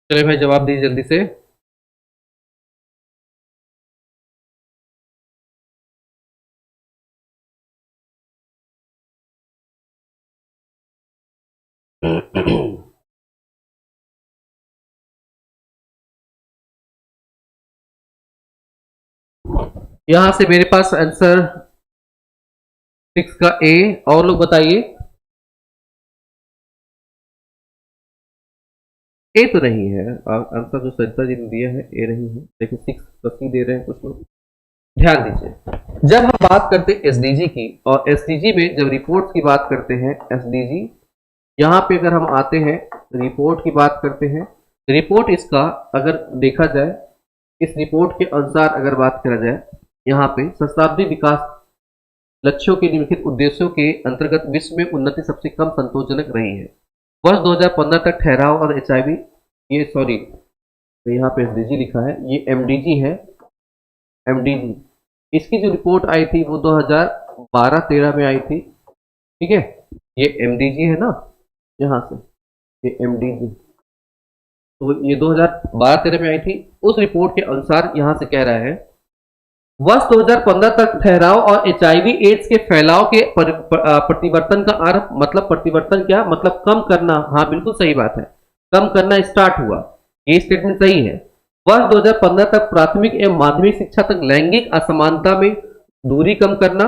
चलिए भाई जवाब दीजिए जल्दी से। यहां से मेरे पास आंसर 6 का ए, और लोग बताइए। ए तो नहीं है आंसर, जो सरिता जी ने दिया है ए नहीं है। देखिए 6 का सी दे रहे हैं कुछ लोग। ध्यान दीजिए, जब हम बात करते हैं एसडीजी की, और एसडीजी में जब रिपोर्ट की बात करते हैं एसडीजी, यहाँ पे अगर हम आते हैं रिपोर्ट की बात करते हैं, रिपोर्ट इसका अगर देखा जाए, इस रिपोर्ट के अनुसार अगर बात करा जाए, यहाँ पे शताब्दी विकास लक्ष्यों के निम्नलिखित उद्देश्यों के अंतर्गत विश्व में उन्नति सबसे कम संतोषजनक रही है। वर्ष 2015 तक ठहराव और एचआईवी, ये सॉरी यहाँ पे एसडीजी लिखा है, ये एमडीजी है, एमडीजी। इसकी जो रिपोर्ट आई थी वो 2012-13 में आई थी, ठीक है। ये एमडीजी है ना, यहाँ से ये एमडीजी, तो ये 2012-13 में आई थी। उस रिपोर्ट के अनुसार यहाँ से कह रहा है वर्ष 2015 तक ठहराव और एचआईवी एड्स के फैलाव के प्रतिवर्तन का आरंभ, मतलब प्रतिवर्तन क्या मतलब कम करना, हाँ बिल्कुल सही बात है, कम करना स्टार्ट हुआ, ये स्टेटमेंट सही है। वर्ष 2015 तक प्राथमिक एवं माध्यमिक शिक्षा तक लैंगिक असमानता में दूरी कम करना।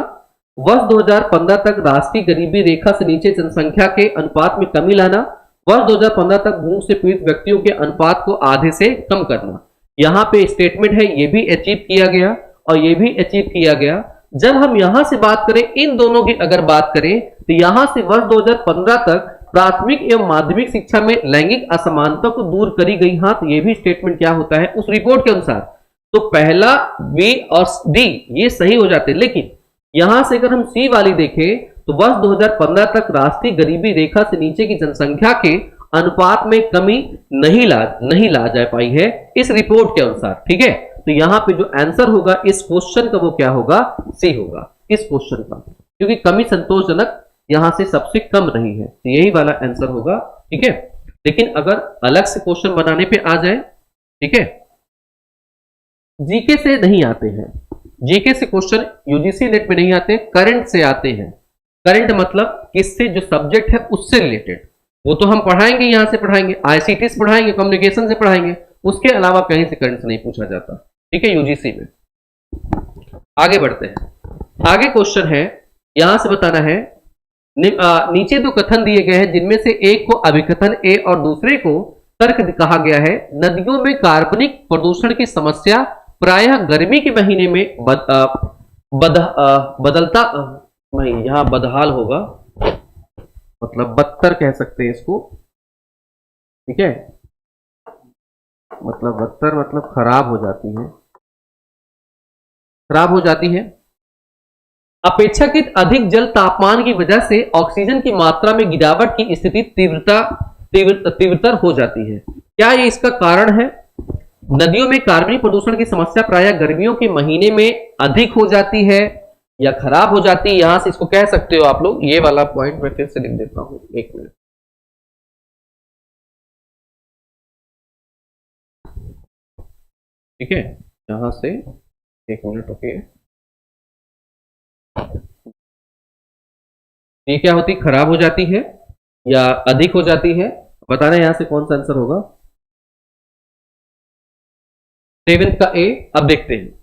वर्ष 2015 तक राष्ट्रीय गरीबी रेखा से नीचे जनसंख्या के अनुपात में कमी लाना। वर्ष 2015 तक भूख से पीड़ित व्यक्तियों के अनुपात को आधे से कम करना। यहाँ पे स्टेटमेंट है, ये भी अचीव किया गया और ये भी अचीव किया गया। जब हम यहां से बात करें, इन दोनों की अगर बात करें, तो यहां से वर्ष 2015 तक प्राथमिक एवं माध्यमिक शिक्षा में लैंगिक असमानता को दूर करी गई। हाँ, तो ये भी स्टेटमेंट क्या होता है उस रिपोर्ट के अनुसार, तो पहला बी और डी ये सही हो जाते। लेकिन यहां से अगर हम सी वाली देखें, तो वर्ष 2015 तक राष्ट्रीय गरीबी रेखा से नीचे की जनसंख्या के अनुपात में कमी नहीं ला जा पाई है इस रिपोर्ट के अनुसार, ठीक है। तो यहां पे जो आंसर होगा इस क्वेश्चन का वो क्या होगा, सी होगा इस क्वेश्चन का, क्योंकि कमी संतोषजनक यहां से सबसे कम रही है, तो यही वाला आंसर होगा, ठीक है। लेकिन अगर अलग से क्वेश्चन बनाने पे आ जाए, ठीक है, जीके से नहीं आते हैं, जीके से क्वेश्चन यूजीसी नेट में नहीं आते, करंट से आते हैं। करंट मतलब किससे, जो सब्जेक्ट है उससे रिलेटेड, वो तो हम पढ़ाएंगे, यहां से पढ़ाएंगे, आईसीटी से पढ़ाएंगे, कम्युनिकेशन से पढ़ाएंगे, उसके अलावा कहीं से करंट से नहीं पूछा जाता, ठीक है, यूजीसी में। आगे बढ़ते हैं। आगे क्वेश्चन है, यहां से बताना है, नीचे दो कथन दिए गए हैं जिनमें से एक को अभिकथन ए और दूसरे को तर्क कहा गया है। नदियों में कार्बनिक प्रदूषण की समस्या प्रायः गर्मी के महीने में बदलता, यहां बदहाल होगा, मतलब बदतर कह सकते हैं इसको, ठीक है, मतलब बदतर मतलब खराब हो जाती है, खराब हो जाती है। अपेक्षाकृत अधिक जल तापमान की वजह से ऑक्सीजन की मात्रा में गिरावट की स्थिति तीव्रतर हो जाती है। क्या ये इसका कारण है? नदियों में कार्बनिक प्रदूषण की समस्या प्रायः गर्मियों के महीने में अधिक हो जाती है या खराब हो जाती है, यहां से इसको कह सकते हो आप लोग। ये वाला पॉइंट मैं फिर से लिख देता हूं, एक मिनट, ठीक है, यहां से एक मिनट, ओके। ये क्या होती, खराब हो जाती है या अधिक हो जाती है, बताना यहां से कौन सा आंसर होगा। 7 का ए। अब देखते हैं,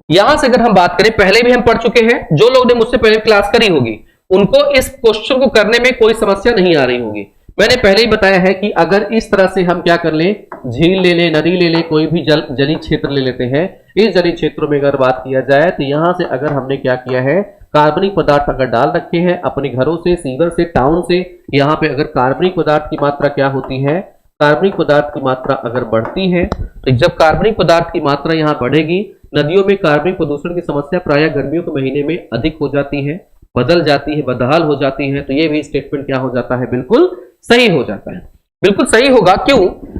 यहां से अगर हम बात करें, पहले भी हम पढ़ चुके हैं, जो लोग ने मुझसे पहले क्लास करी होगी उनको इस क्वेश्चन को करने में कोई समस्या नहीं आ रही होगी। मैंने पहले ही बताया है कि अगर इस तरह से हम क्या कर लें, झील ले लें, नदी ले लें, कोई भी जलीय क्षेत्र ले लेते हैं, इस जलीय क्षेत्रों में अगर बात किया जाए तो यहां से अगर हमने क्या किया है, कार्बनिक पदार्थ अगर डाल रखे हैं अपने घरों से, सीवर से, टाउन से, यहाँ पे अगर कार्बनिक पदार्थ की मात्रा क्या होती है, कार्बनिक पदार्थ की मात्रा अगर बढ़ती है, तो जब कार्बनिक पदार्थ की मात्रा यहाँ बढ़ेगी, नदियों में कार्बनिक प्रदूषण की समस्या प्रायः गर्मियों के महीने में अधिक हो जाती है, बदल जाती है, बदहाल हो जाती है। तो ये भी स्टेटमेंट क्या हो जाता है, बिल्कुल सही हो जाता है, बिल्कुल सही होगा। क्यों?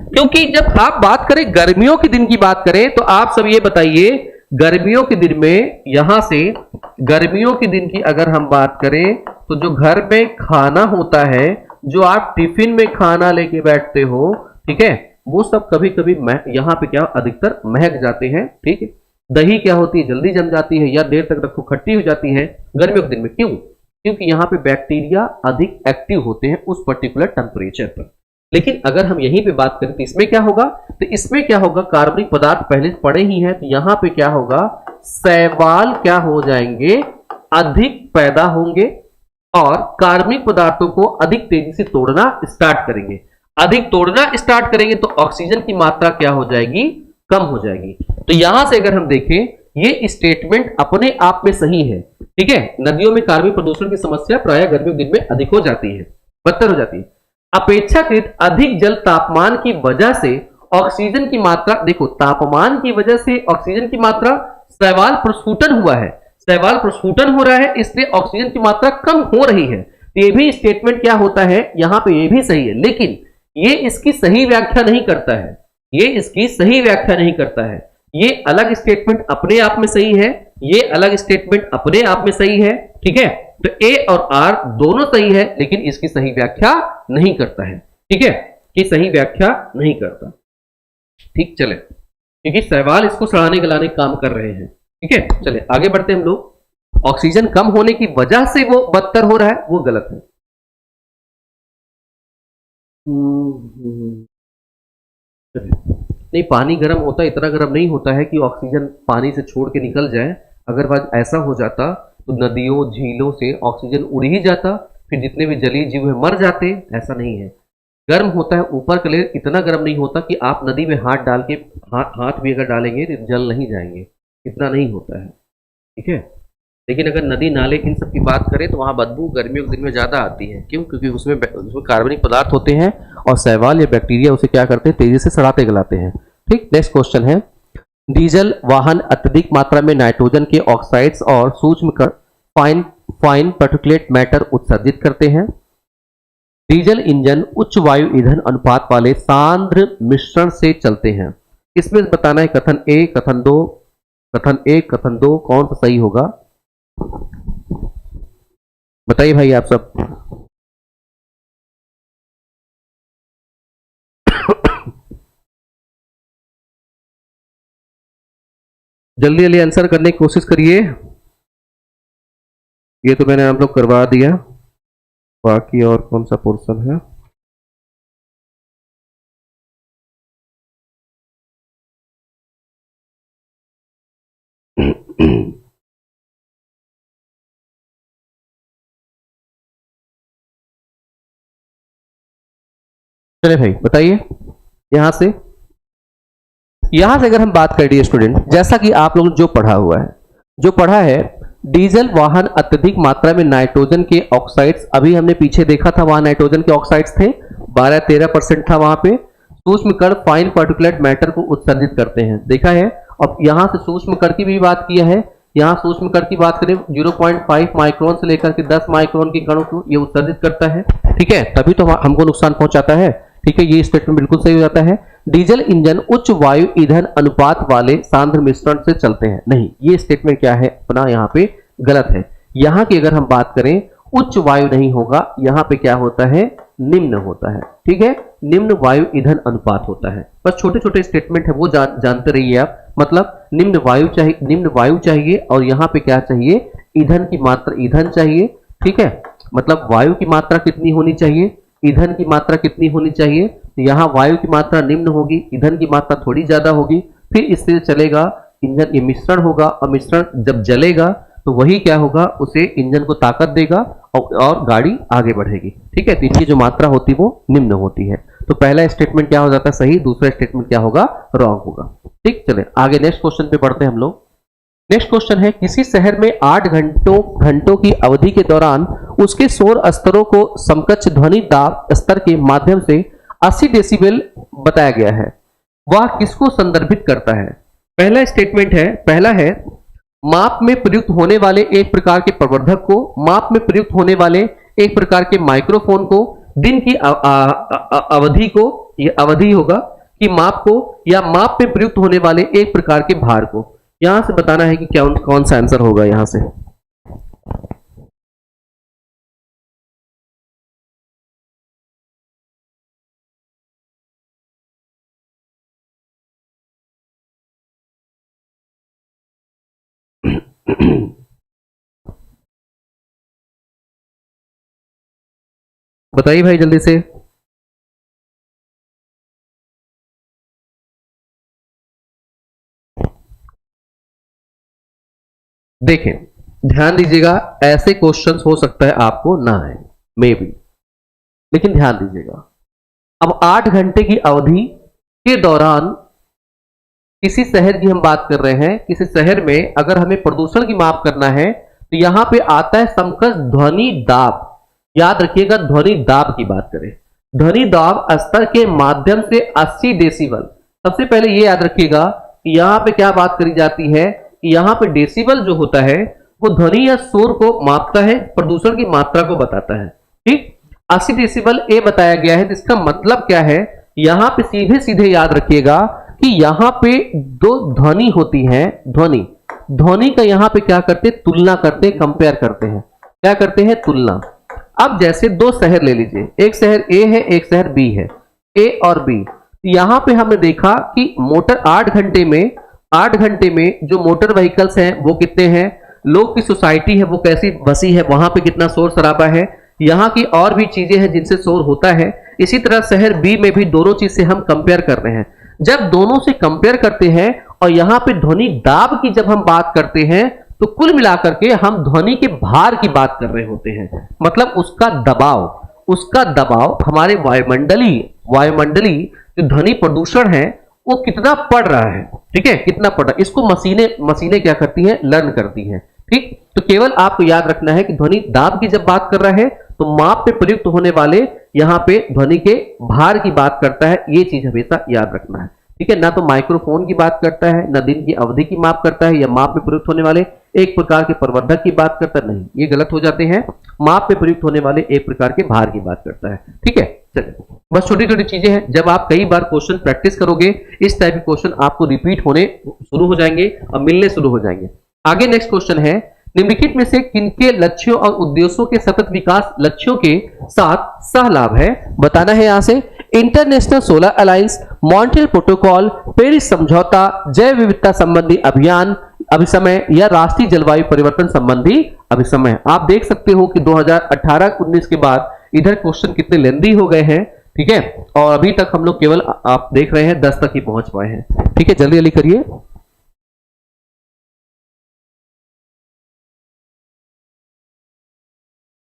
क्योंकि जब आप बात करें गर्मियों के दिन की बात करें, तो आप सब ये बताइए, गर्मियों के दिन में, यहां से गर्मियों के दिन की अगर हम बात करें, तो जो घर में खाना होता है, जो आप टिफिन में खाना लेके बैठते हो, ठीक है, वो सब कभी कभी यहाँ पे क्या अधिकतर महक जाते हैं, ठीक है। दही क्या होती है, जल्दी जम जाती है, या देर तक रखो खट्टी हो जाती है गर्मियों के दिन में। क्यों? क्योंकि यहाँ पे बैक्टीरिया अधिक एक्टिव होते हैं उस पर्टिकुलर टेम्परेचर पर। लेकिन अगर हम यहीं पे बात करें तो इसमें क्या होगा, तो इसमें क्या होगा, कार्बनिक पदार्थ पहले पड़े ही हैं, तो यहाँ पे क्या होगा, शैवाल क्या हो जाएंगे, अधिक पैदा होंगे और कार्बनिक पदार्थों को अधिक तेजी से तोड़ना स्टार्ट करेंगे। अधिक तोड़ना स्टार्ट करेंगे तो ऑक्सीजन की मात्रा क्या हो जाएगी, कम हो जाएगी। तो यहां से अगर हम देखें, ये स्टेटमेंट अपने आप में सही है, ठीक है। नदियों में कार्बनिक प्रदूषण की समस्या प्रायः गर्मियों के दिन में अधिक हो जाती है, बदतर हो जाती है। अपेक्षाकृत अधिक जल तापमान की वजह से ऑक्सीजन की मात्रा, देखो तापमान की वजह से ऑक्सीजन की मात्रा, शैवाल प्रस्फुटन हुआ है, शैवाल प्रस्फुटन हो रहा है, इसलिए ऑक्सीजन की मात्रा कम हो रही है। ये भी स्टेटमेंट क्या होता है, यहां पे ये भी सही है, लेकिन ये इसकी सही व्याख्या नहीं करता है, ये इसकी सही व्याख्या नहीं करता है। ये अलग स्टेटमेंट अपने आप में सही है, ये अलग स्टेटमेंट अपने आप में सही है, ठीक है। तो ए और आर दोनों सही है, लेकिन इसकी सही व्याख्या नहीं करता है, ठीक है, कि सही व्याख्या नहीं करता। ठीक, चले, क्योंकि शैवाल इसको सड़ाने गलाने काम कर रहे हैं, ठीक है। चले आगे बढ़ते हैं हम लोग। ऑक्सीजन कम होने की वजह से वो बदतर हो रहा है, वो गलत है। नहीं, पानी गर्म होता है, इतना गर्म नहीं होता है कि ऑक्सीजन पानी से छोड़ के निकल जाए। अगर बात ऐसा हो जाता तो नदियों झीलों से ऑक्सीजन उड़ ही जाता, फिर जितने भी जलीय जीव है मर जाते। ऐसा नहीं है, गर्म होता है ऊपर का लेयर, इतना गर्म नहीं होता कि आप नदी में हाथ डाल के हाथ भी अगर डालेंगे तो जल नहीं जाएंगे, इतना नहीं होता है, ठीक है। लेकिन अगर नदी नाले इन सब की बात करें तो वहाँ बदबू गर्मियों के दिन में ज़्यादा आती है। क्यों? क्योंकि उसमें कार्बनिक पदार्थ होते हैं और शैवाल या बैक्टीरिया उसे क्या करते हैं, तेजी से सड़ाते गलाते हैं। ठीक, नेक्स्ट क्वेश्चन है, डीजल वाहन अत्यधिक मात्रा में नाइट्रोजन के ऑक्साइड्स और सूक्ष्म फाइन पार्टिकुलेट मैटर उत्सर्जित करते हैं। डीजल इंजन उच्च वायु ईंधन अनुपात वाले सांद्र मिश्रण से चलते हैं। इसमें बताना है कथन ए, कथन दो, कथन एक, कथन दो, कौन सा सही होगा, बताइए भाई आप सब। जल्दी जल्दी आंसर करने की कोशिश करिए। ये तो मैंने आप लोग करवा दिया, बाकी और कौन सा पोर्शन है। चले भाई बताइए, यहां से अगर हम बात करें स्टूडेंट, जैसा कि आप लोगों ने जो पढ़ा है, डीजल वाहन अत्यधिक मात्रा में नाइट्रोजन के ऑक्साइड्स, अभी हमने पीछे देखा था वहां नाइट्रोजन के ऑक्साइड्स थे 12-13% था वहां पे। सूक्ष्म कण फाइन पार्टिकुलेट मैटर को उत्सर्जित करते हैं, देखा है। अब यहां से सूक्ष्म कण की भी बात किया है, यहाँ सूक्ष्म कण की बात करें 0.5 माइक्रोन से लेकर के 10 माइक्रोन के कणों को ये उत्सर्जित करता है, ठीक है, तभी तो हमको नुकसान पहुंचाता है, ठीक है। ये स्टेटमेंट बिल्कुल सही हो जाता है। डीजल इंजन उच्च वायु ईंधन अनुपात वाले सांद्र मिश्रण से चलते हैं, नहीं, ये स्टेटमेंट क्या है अपना यहाँ पे गलत है। यहाँ की अगर हम बात करें, उच्च वायु नहीं होगा, यहाँ पे क्या होता है, निम्न होता है, ठीक है, निम्न वायु ईंधन अनुपात होता है। बस छोटे छोटे स्टेटमेंट है वो जानते रहिए आप। मतलब निम्न वायु चाहिए और यहाँ पे क्या चाहिए, ईंधन की मात्रा, ईंधन चाहिए, ठीक है। मतलब वायु की मात्रा कितनी होनी चाहिए, ईंधन की मात्रा कितनी होनी चाहिए, यहाँ वायु की मात्रा निम्न होगी, ईंधन की मात्रा थोड़ी ज्यादा होगी, फिर इससे चलेगा इंजन, ये मिश्रण होगा और मिश्रण जब जलेगा तो वही क्या होगा, उसे इंजन को ताकत देगा और गाड़ी आगे बढ़ेगी। ठीक है, तो इनकी जो मात्रा होती है वो निम्न होती है। तो पहला स्टेटमेंट क्या हो जाता है सही, दूसरा स्टेटमेंट क्या होगा, रॉन्ग होगा। ठीक, चले आगे नेक्स्ट क्वेश्चन पे बढ़ते हैं हम लोग। नेक्स्ट क्वेश्चन है, किसी शहर में 8 घंटों की अवधि के दौरान उसके शोर स्तरों को समकक्ष ध्वनि दाब स्तर के माध्यम से 80 डेसिबल बताया गया है, वह किसको संदर्भित करता है। पहला स्टेटमेंट है, पहला है माप में प्रयुक्त होने वाले एक प्रकार के प्रवर्धक को, माप में प्रयुक्त होने वाले एक प्रकार के माइक्रोफोन को, दिन की अवधि को, यह अवधि होगा कि माप को, या माप में प्रयुक्त होने वाले एक प्रकार के भार को। यहां से बताना है कि क्या कौन सा आंसर होगा यहां से। बताइए भाई जल्दी से। देखें, ध्यान दीजिएगा, ऐसे क्वेश्चंस हो सकता है आपको ना आए, मे बी, लेकिन ध्यान दीजिएगा। अब 8 घंटे की अवधि के दौरान किसी शहर की हम बात कर रहे हैं, किसी शहर में अगर हमें प्रदूषण की माप करना है तो यहां पे आता है समकक्ष ध्वनि दाब। याद रखिएगा, ध्वनि दाब की बात करें, ध्वनि दाब स्तर के माध्यम से 80 डेसिबल। सबसे पहले ये याद रखिएगा कि यहां पे क्या बात करी जाती है कि यहां पे डेसिबल जो होता है वो ध्वनि या शोर को मापता है, प्रदूषण की मात्रा को बताता है। ठीक, 80 डेसिबल ए बताया गया है, जिसका मतलब क्या है, यहां पे सीधे सीधे याद रखिएगा कि यहां पे दो ध्वनि होती है, ध्वनि का यहां पे क्या करते, तुलना करते, कंपेयर करते हैं। क्या करते हैं, तुलना। अब जैसे दो शहर ले लीजिए, एक शहर ए है, एक शहर बी है, ए और बी। यहां पे हमने देखा कि मोटर 8 घंटे में जो मोटर व्हीकल्स हैं वो कितने हैं, लोग की सोसाइटी है वो कैसी बसी है, वहां पे कितना शोर शराबा है, यहाँ की और भी चीजें हैं जिनसे शोर होता है। इसी तरह शहर बी में भी दोनों चीज से हम कंपेयर कर रहे हैं। जब दोनों से कंपेयर करते हैं और यहाँ पे ध्वनि दाब की जब हम बात करते हैं तो कुल मिलाकर के हम ध्वनि के भार की बात कर रहे होते हैं, मतलब उसका दबाव हमारे वायुमंडली जो ध्वनि प्रदूषण है वो कितना पड़ रहा है। ठीक है, कितना पड़ रहा है, इसको मशीनें क्या करती हैं, लर्न करती हैं। ठीक, तो केवल आपको याद रखना है कि ध्वनि दाब की जब बात कर रहा है तो माप पे प्रयुक्त होने वाले यहां पे ध्वनि के भार की बात करता है, ये चीज हमेशा याद रखना है। ठीक है, ना तो माइक्रोफोन की बात करता है, ना दिन की अवधि की माप करता है, या माप में प्रयुक्त होने वाले एक प्रकार के प्रवर्धक की बात करता है, नहीं, ये गलत हो जाते हैं। माप में प्रयुक्त होने वाले एक प्रकार के भार की बात करता है। ठीक है, चलिए, बस छोटी छोटी चीजें हैं, जब आप कई बार क्वेश्चन प्रैक्टिस करोगे इस टाइप के क्वेश्चन आपको रिपीट होने शुरू हो जाएंगे और मिलने शुरू हो जाएंगे। आगे नेक्स्ट क्वेश्चन है, निम्नलिखित में से किनके लक्ष्यों और उद्देश्यों के सतत विकास लक्ष्यों के साथ सहलाभ है, बताना है। यहां से international solar alliance, Montreal protocol, Paris समझौता, जैव विविधता संबंधी अभियान अभिसमय, या राष्ट्रीय जलवायु परिवर्तन संबंधी अभिसमय। आप देख सकते हो कि 2018-19 के बाद इधर क्वेश्चन कितने लेंदी हो गए हैं। ठीक है, और अभी तक हम लोग केवल आप देख रहे हैं 10 तक ही पहुंच पाए हैं। ठीक है, जल्दी जल्दी करिए।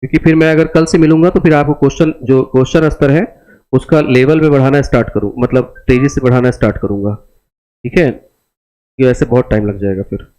क्योंकि फिर मैं अगर कल से मिलूंगा तो फिर आपको क्वेश्चन स्तर है उसका लेवल में बढ़ाना स्टार्ट करूं, मतलब तेजी से बढ़ाना स्टार्ट करूंगा। ठीक है, ये ऐसे बहुत टाइम लग जाएगा फिर।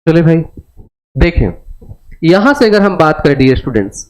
चलिए भाई देखें, यहां से अगर हम बात करें डियर स्टूडेंट्स,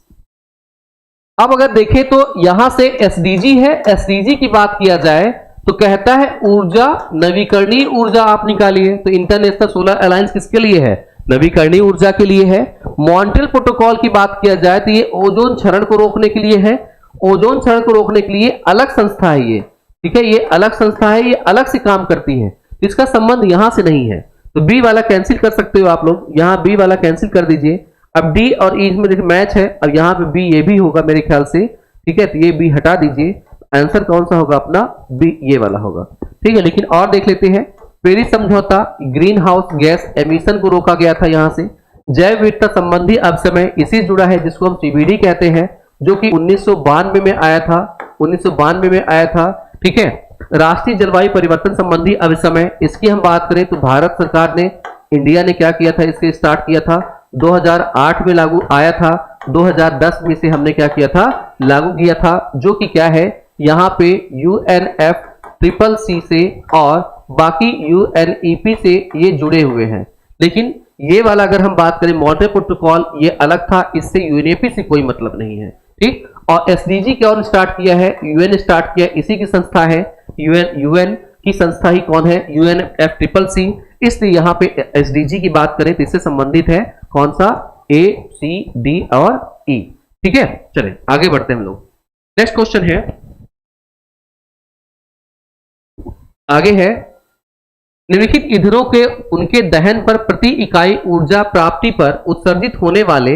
अब अगर देखें तो यहां से एसडीजी है, एसडीजी की बात किया जाए तो कहता है ऊर्जा, नवीकरणीय ऊर्जा आप निकालिए। तो इंटरनेशनल सोलर अलायंस किसके लिए है, नवीकरणीय ऊर्जा के लिए है। मॉन्ट्रियल प्रोटोकॉल की बात किया जाए तो ये ओजोन क्षरण को रोकने के लिए है, ओजोन क्षरण को रोकने के लिए अलग संस्था है ये। ठीक है, ये अलग संस्था है, ये अलग से काम करती है, इसका संबंध यहां से नहीं है। तो बी वाला कैंसिल कर सकते हो आप लोग, यहां बी वाला कैंसिल कर दीजिए। अब डी और ई में देखिए मैच है, अब यहां पे बी ये भी होगा मेरे ख्याल से। ठीक है, तो ये बी हटा दीजिए। आंसर कौन सा होगा अपना? बी, ये वाला होगा। ठीक है, लेकिन और देख लेते हैं। पेरिस समझौता, ग्रीन हाउस गैस एमिशन को रोका गया था यहां से। जैव विविधता संबंधी अभिसमय इसी जुड़ा है जिसको हम सीबीडी कहते हैं, जो कि 1992 में आया था, 1992 में आया था। ठीक है, राष्ट्रीय जलवायु परिवर्तन संबंधी अभिसमय, इसकी हम बात करें तो भारत सरकार ने, इंडिया ने क्या किया था, इसके स्टार्ट किया था 2008 में लागू आया था, 2010 में से हमने क्या किया था, लागू किया था, जो कि क्या है यहाँ पे UNFCCC से और बाकी UNEP से ये जुड़े हुए हैं। लेकिन ये वाला अगर हम बात करें मॉन्ट्रियल प्रोटोकॉल, ये अलग था, इससे UNEP से कोई मतलब नहीं है। ठीक, और SDG कौन स्टार्ट किया है? UN स्टार्ट किया, इसी की संस्था है। UN की संस्था ही कौन है? UNFCCC। इसलिए यहाँ पे SDG की बात करें तो इससे संबंधित है कौन सा? A, C, D और E। ठीक है, चलें आगे बढ़ते हैं हम लोग। नेक्स्ट क्वेश्चन है, आगे है, निम्नलिखित ईंधनों के उनके दहन पर प्रति इकाई ऊर्जा प्राप्ति पर उत्सर्जित होने वाले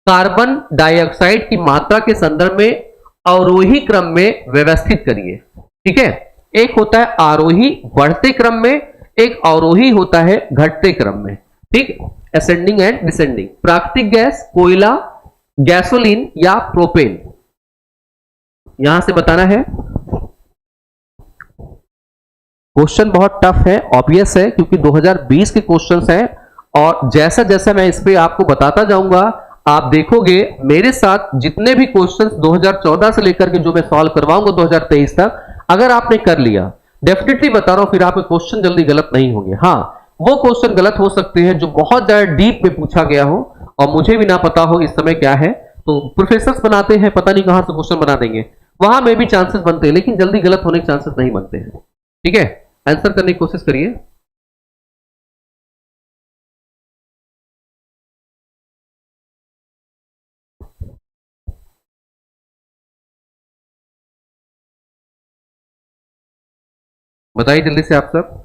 कार्बन डाइऑक्साइड की मात्रा के संदर्भ में अवरोही क्रम में व्यवस्थित करिए। ठीक है, एक होता है आरोही बढ़ते क्रम में, एक अवरोही होता है घटते क्रम में। ठीक, असेंडिंग एंड डिसेंडिंग। प्राकृतिक गैस, कोयला, गैसोलीन या प्रोपेन, यहां से बताना है। क्वेश्चन बहुत टफ है, ऑब्वियस है, क्योंकि 2020 के क्वेश्चंस हैं और जैसा जैसा मैं इस पे आपको बताता जाऊंगा आप देखोगे मेरे साथ जितने भी क्वेश्चंस 2014 से लेकर के जो मैं सॉल्व करवाऊंगा 2023 तक, अगर आपने कर लिया, डेफिनेटली बता रहा हूं, फिर आपके क्वेश्चन जल्दी गलत नहीं होंगे। हाँ, वो क्वेश्चन गलत हो सकते हैं जो बहुत ज्यादा डीप में पूछा गया हो और मुझे भी ना पता हो इस समय क्या है, तो प्रोफेसर्स बनाते हैं, पता नहीं कहां से क्वेश्चन बना देंगे, वहां में भी चांसेस बनते हैं, लेकिन जल्दी गलत होने के चांसेस नहीं बनते हैं। ठीक है, आंसर करने की कोशिश करिए। बताइए जल्दी से आप सब।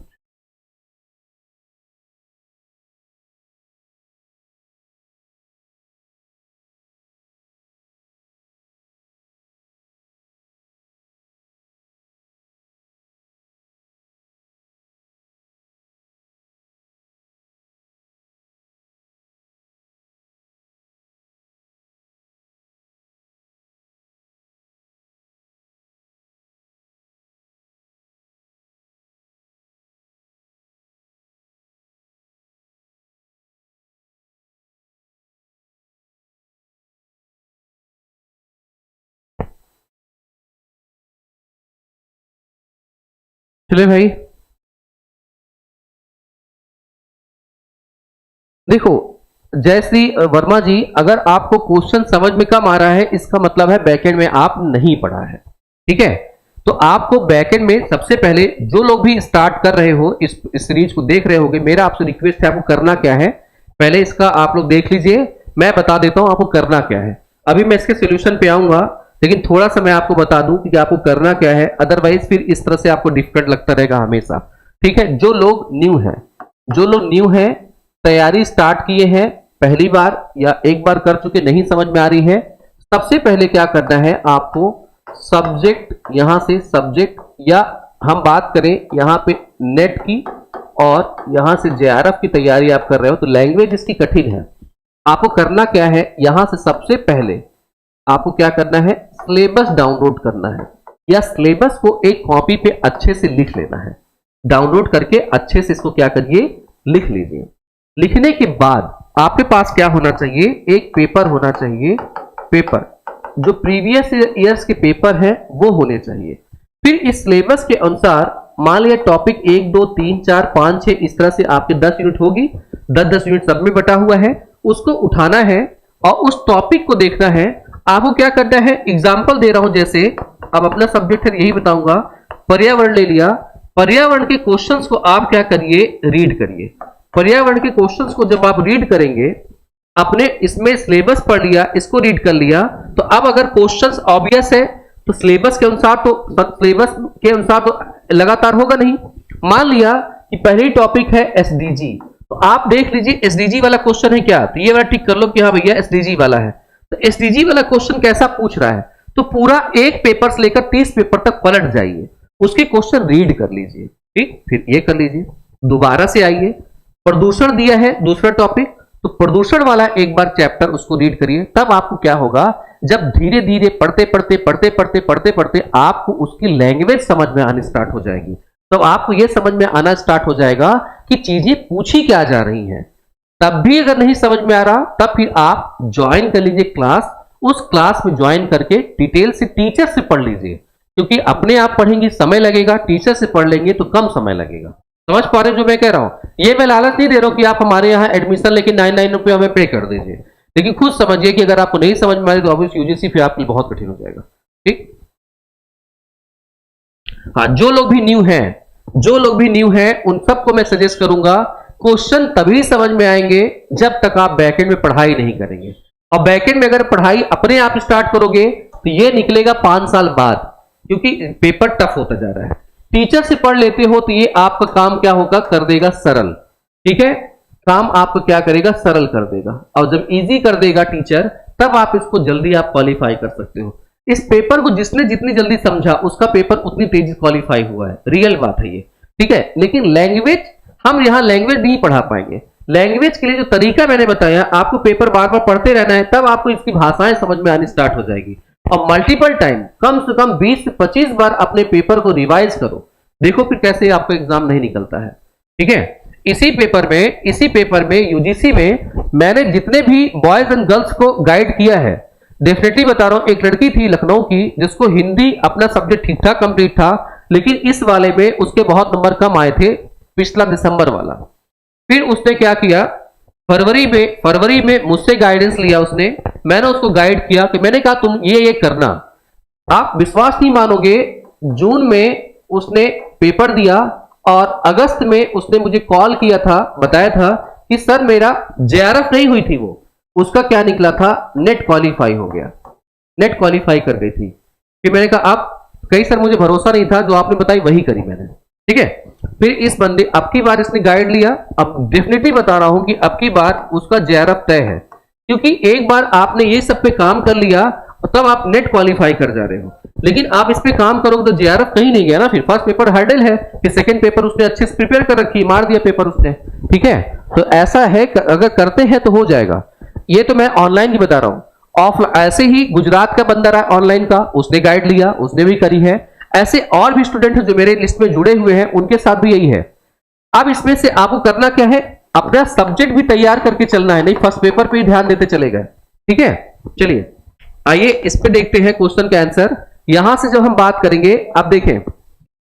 चलिए भाई, देखो जयश्री वर्मा जी, अगर आपको क्वेश्चन समझ में कम आ रहा है इसका मतलब है बैकएंड में आप नहीं पढ़ा है। ठीक है, तो आपको बैकएंड में सबसे पहले जो लोग भी स्टार्ट कर रहे हो, इस सीरीज को देख रहे होगे, मेरा आपसे रिक्वेस्ट है, आपको करना क्या है, पहले इसका आप लोग देख लीजिए, मैं बता देता हूं आपको करना क्या है। अभी मैं इसके सोल्यूशन पे आऊंगा, लेकिन थोड़ा सा मैं आपको बता दूं कि आपको करना क्या है, अदरवाइज फिर इस तरह से आपको डिफिकल्ट लगता रहेगा हमेशा। ठीक है, जो लोग न्यू है, तैयारी स्टार्ट किए हैं, पहली बार या एक बार कर चुके, नहीं समझ में आ रही है, सबसे पहले क्या करना है आपको, सब्जेक्ट, यहां से सब्जेक्ट, या हम बात करें यहां पे नेट की और यहां से JRF की तैयारी आप कर रहे हो तो लैंग्वेज इसकी कठिन है। आपको करना क्या है, यहां से सबसे पहले आपको क्या करना है, सिलेबस डाउनलोड करना है, या सिलेबस को एक कॉपी पे अच्छे से लिख लेना है, डाउनलोड करके अच्छे से इसको क्या करिए, लिख लीजिए। लिखने के बाद आपके पास क्या होना चाहिए, एक पेपर होना चाहिए, पेपर जो प्रीवियस ईयर्स के पेपर है वो होने चाहिए। फिर इस सिलेबस के अनुसार मान लिया टॉपिक 1 2 3 4 5 6 इस तरह से आपके 10 यूनिट होगी, 10 यूनिट सब में बटा हुआ है, उसको उठाना है और उस टॉपिक को देखना है। आपको क्या करना है, एग्जाम्पल दे रहा हूं, जैसे अब अपना सब्जेक्ट है यही बताऊंगा, पर्यावरण ले लिया, पर्यावरण के क्वेश्चंस को आप क्या करिए, रीड करिए। पर्यावरण के क्वेश्चंस को जब आप रीड करेंगे, अपने इसमें सिलेबस पढ़ लिया, इसको रीड कर लिया, तो अब अगर क्वेश्चंस ऑब्वियस है तो सिलेबस के अनुसार तो लगातार होगा नहीं। मान लिया कि पहली टॉपिक है SDG, तो आप देख लीजिए SDG वाला क्वेश्चन है क्या, तो ये वाला टिक कर लो कि हाँ भैया SDG वाला है। तो SDG वाला क्वेश्चन कैसा पूछ रहा है, तो पूरा एक पेपर से लेकर 30 पेपर तक पलट जाइए, उसके क्वेश्चन रीड कर लीजिए, ठीक, फिर ये कर लीजिए। दोबारा से आइए, प्रदूषण दिया है दूसरा टॉपिक, तो प्रदूषण वाला एक बार चैप्टर उसको रीड करिए। तब आपको क्या होगा, जब धीरे धीरे पढ़ते आपको उसकी लैंग्वेज समझ में आनी स्टार्ट हो जाएगी, तब आपको यह समझ में आना स्टार्ट हो जाएगा कि चीजें पूछी क्या जा रही हैं। तब भी अगर नहीं समझ में आ रहा, तब फिर आप ज्वाइन कर लीजिए क्लास, उस क्लास में ज्वाइन करके डिटेल से टीचर से पढ़ लीजिए, क्योंकि अपने आप पढ़ेंगे समय लगेगा, टीचर से पढ़ लेंगे तो कम समय लगेगा। समझ पा रहे जो मैं कह रहा हूं? ये मैं लालच नहीं दे रहा हूं कि आप हमारे यहाँ एडमिशन लेके 99 रुपये हमें पे कर दीजिए, लेकिन खुद समझिए कि अगर आपको नहीं समझ में आ रही तो ऑब्वियस यूजीसी फिर आपके लिए बहुत कठिन हो जाएगा, ठीक। हाँ, जो लोग भी न्यू हैं उन सबको मैं सजेस्ट करूंगा, क्वेश्चन तभी समझ में आएंगे जब तक आप बैकएंड में पढ़ाई नहीं करेंगे। और बैकएंड में अगर पढ़ाई अपने आप स्टार्ट करोगे तो ये निकलेगा 5 साल बाद, क्योंकि पेपर टफ होता जा रहा है। टीचर से पढ़ लेते हो तो ये आपका काम क्या होगा, कर देगा सरल, ठीक है, काम आपको क्या करेगा, सरल कर देगा। और जब इजी कर देगा टीचर, तब आप इसको जल्दी आप क्वालिफाई कर सकते हो। इस पेपर को जिसने जितनी जल्दी समझा उसका पेपर उतनी तेजी क्वालिफाई हुआ है, रियल बात है ये, ठीक है। लेकिन लैंग्वेज, हम यहां लैंग्वेज नहीं पढ़ा पाएंगे। लैंग्वेज के लिए जो तरीका मैंने बताया, आपको पेपर बार बार पढ़ते रहना है, तब आपको इसकी भाषाएं समझ में आनी स्टार्ट हो जाएगी। और मल्टीपल टाइम, कम से कम 20 से 25 बार अपने पेपर को रिवाइज करो, देखो फिर कैसे आपका एग्जाम नहीं निकलता है, ठीक है। इसी पेपर में यूजीसी में मैंने जितने भी बॉयज एंड गर्ल्स को गाइड किया है, डेफिनेटली बता रहा हूं, एक लड़की थी लखनऊ की जिसको हिंदी अपना सब्जेक्ट ठीक ठाक कंप्लीट था, लेकिन इस वाले में उसके बहुत नंबर कम आए थे, पिछला दिसंबर वाला। फिर उसने क्या किया, फरवरी में मुझसे गाइडेंस लिया उसने, मैंने उसको गाइड किया कि मैंने कहा तुम ये करना। आप विश्वास नहीं मानोगे, जून में उसने पेपर दिया और अगस्त में उसने मुझे कॉल किया था, बताया था कि सर मेरा जेआरएफ नहीं हुई थी, वो उसका क्या निकला था, नेट क्वालिफाई हो गया, नेट क्वालिफाई कर गई थी। फिर मैंने कहा आप कहीं सर मुझे भरोसा नहीं था, जो आपने बताई वही करी मैंने, ठीक है। फिर इस बंदे अब की बार इसने गाइड लिया, अब डेफिनेटली बता रहा हूं कि अब की बार उसका जेआरएफ तय है, क्योंकि एक बार आपने ये सब पे काम कर लिया तब आप नेट क्वालिफाई कर जा रहे हो। लेकिन आप इस पे काम करोगे तो जेआरएफ कहीं नहीं गया ना, फिर फर्स्ट पेपर हर्डल है कि सेकंड पेपर उसने अच्छे से प्रिपेयर कर रखी, मार दिया पेपर उसने, ठीक है। तो ऐसा है, अगर करते हैं तो हो जाएगा। ये तो मैं ऑनलाइन की बता रहा हूं। ऑफलाइन ऐसे ही गुजरात का बंदा रहा ऑनलाइन का, उसने गाइड लिया, उसने भी करी है। ऐसे और भी स्टूडेंट हैं जो मेरे लिस्ट में जुड़े हुए हैं, उनके साथ भी यही है। अब इसमें से आपको करना क्या है, अपना सब्जेक्ट भी तैयार करके चलना है, नहीं फर्स्ट पेपर पे ही ध्यान देते चले गए, ठीक है। चलिए आइए इस पे देखते हैं क्वेश्चन का आंसर। यहां से जब हम बात करेंगे, अब देखें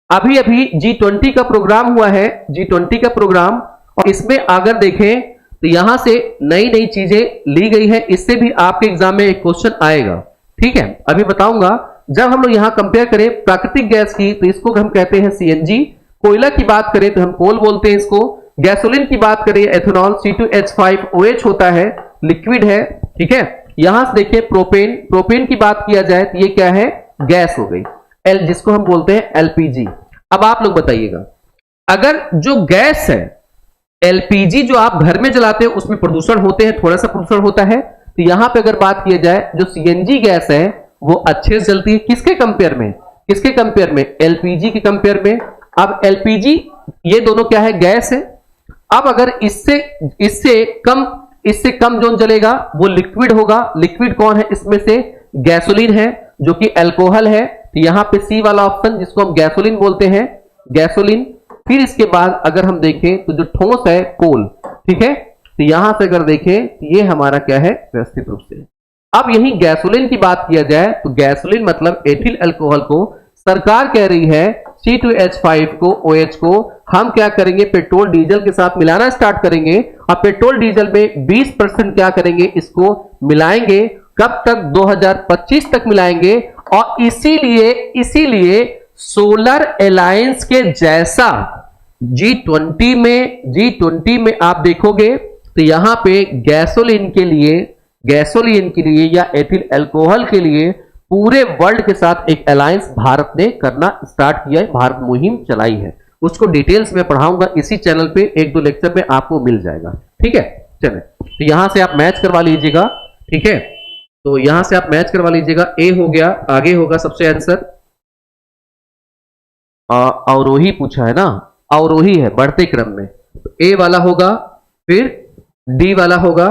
अभी अभी G20 का प्रोग्राम हुआ है, G20 का प्रोग्राम, और इसमें अगर देखें तो यहां से नई नई चीजें ली गई है, इससे भी आपके एग्जाम में एक क्वेश्चन आएगा, ठीक है। अभी बताऊंगा। जब हम लोग यहां कंपेयर करें प्राकृतिक गैस की, तो इसको हम कहते हैं सीएनजी, कोयला की बात करें तो हम कोल बोलते हैं इसको, गैसोलीन की बात करें एथेनॉल C2H5OH होता है, लिक्विड है, ठीक है। यहां से देखिए प्रोपेन की बात किया जाए तो ये क्या है, गैस हो गई, जिसको हम बोलते हैं एलपीजी। अब आप लोग बताइएगा, अगर जो गैस है एलपीजी जो आप घर में जलाते हो उसमें प्रदूषण होते हैं, थोड़ा सा प्रदूषण होता है, तो यहां पे अगर बात किया जाए जो सीएनजी गैस है वो अच्छे से जलती है, किसके कंपेयर में, एलपीजी के कंपेयर में। अब एलपीजी ये दोनों क्या है, गैस है। अब अगर इससे कम जोन जलेगा वो लिक्विड होगा। लिक्विड कौन है इसमें से, गैसोलीन है, जो कि अल्कोहल है। तो यहां पे सी वाला ऑप्शन जिसको हम गैसोलीन बोलते हैं, गैसोलीन। फिर इसके बाद अगर हम देखें तो जो ठोस है कोल, ठीक है। तो यहां से अगर देखें ये हमारा क्या है, व्यवस्थित रूप से। अब यही गैसोलीन की बात किया जाए तो गैसोलीन मतलब एथिल अल्कोहल को सरकार कह रही है C2H5 को, OH को हम क्या करेंगे, पेट्रोल डीजल के साथ मिलाना स्टार्ट करेंगे, और पेट्रोल डीजल में 20% क्या करेंगे, इसको मिलाएंगे। कब तक, 2025 तक मिलाएंगे। और इसीलिए सोलर अलायंस के जैसा G20 में आप देखोगे तो यहां पे गैसोलीन के लिए या एथिल अल्कोहल के लिए पूरे वर्ल्ड के साथ एक अलायंस भारत ने करना स्टार्ट किया है, भारत मुहिम चलाई है। उसको डिटेल्स में पढ़ाऊंगा इसी चैनल पे, 1-2 लेक्चर में आपको मिल जाएगा, ठीक है। चलिए तो यहां से आप मैच करवा लीजिएगा, ठीक है। तो यहां से आप मैच करवा लीजिएगा। ए हो गया, आगे होगा सबसे आंसर अवरोही पूछा है ना, अवरोही है बढ़ते क्रम में, तो ए वाला होगा, फिर डी वाला होगा,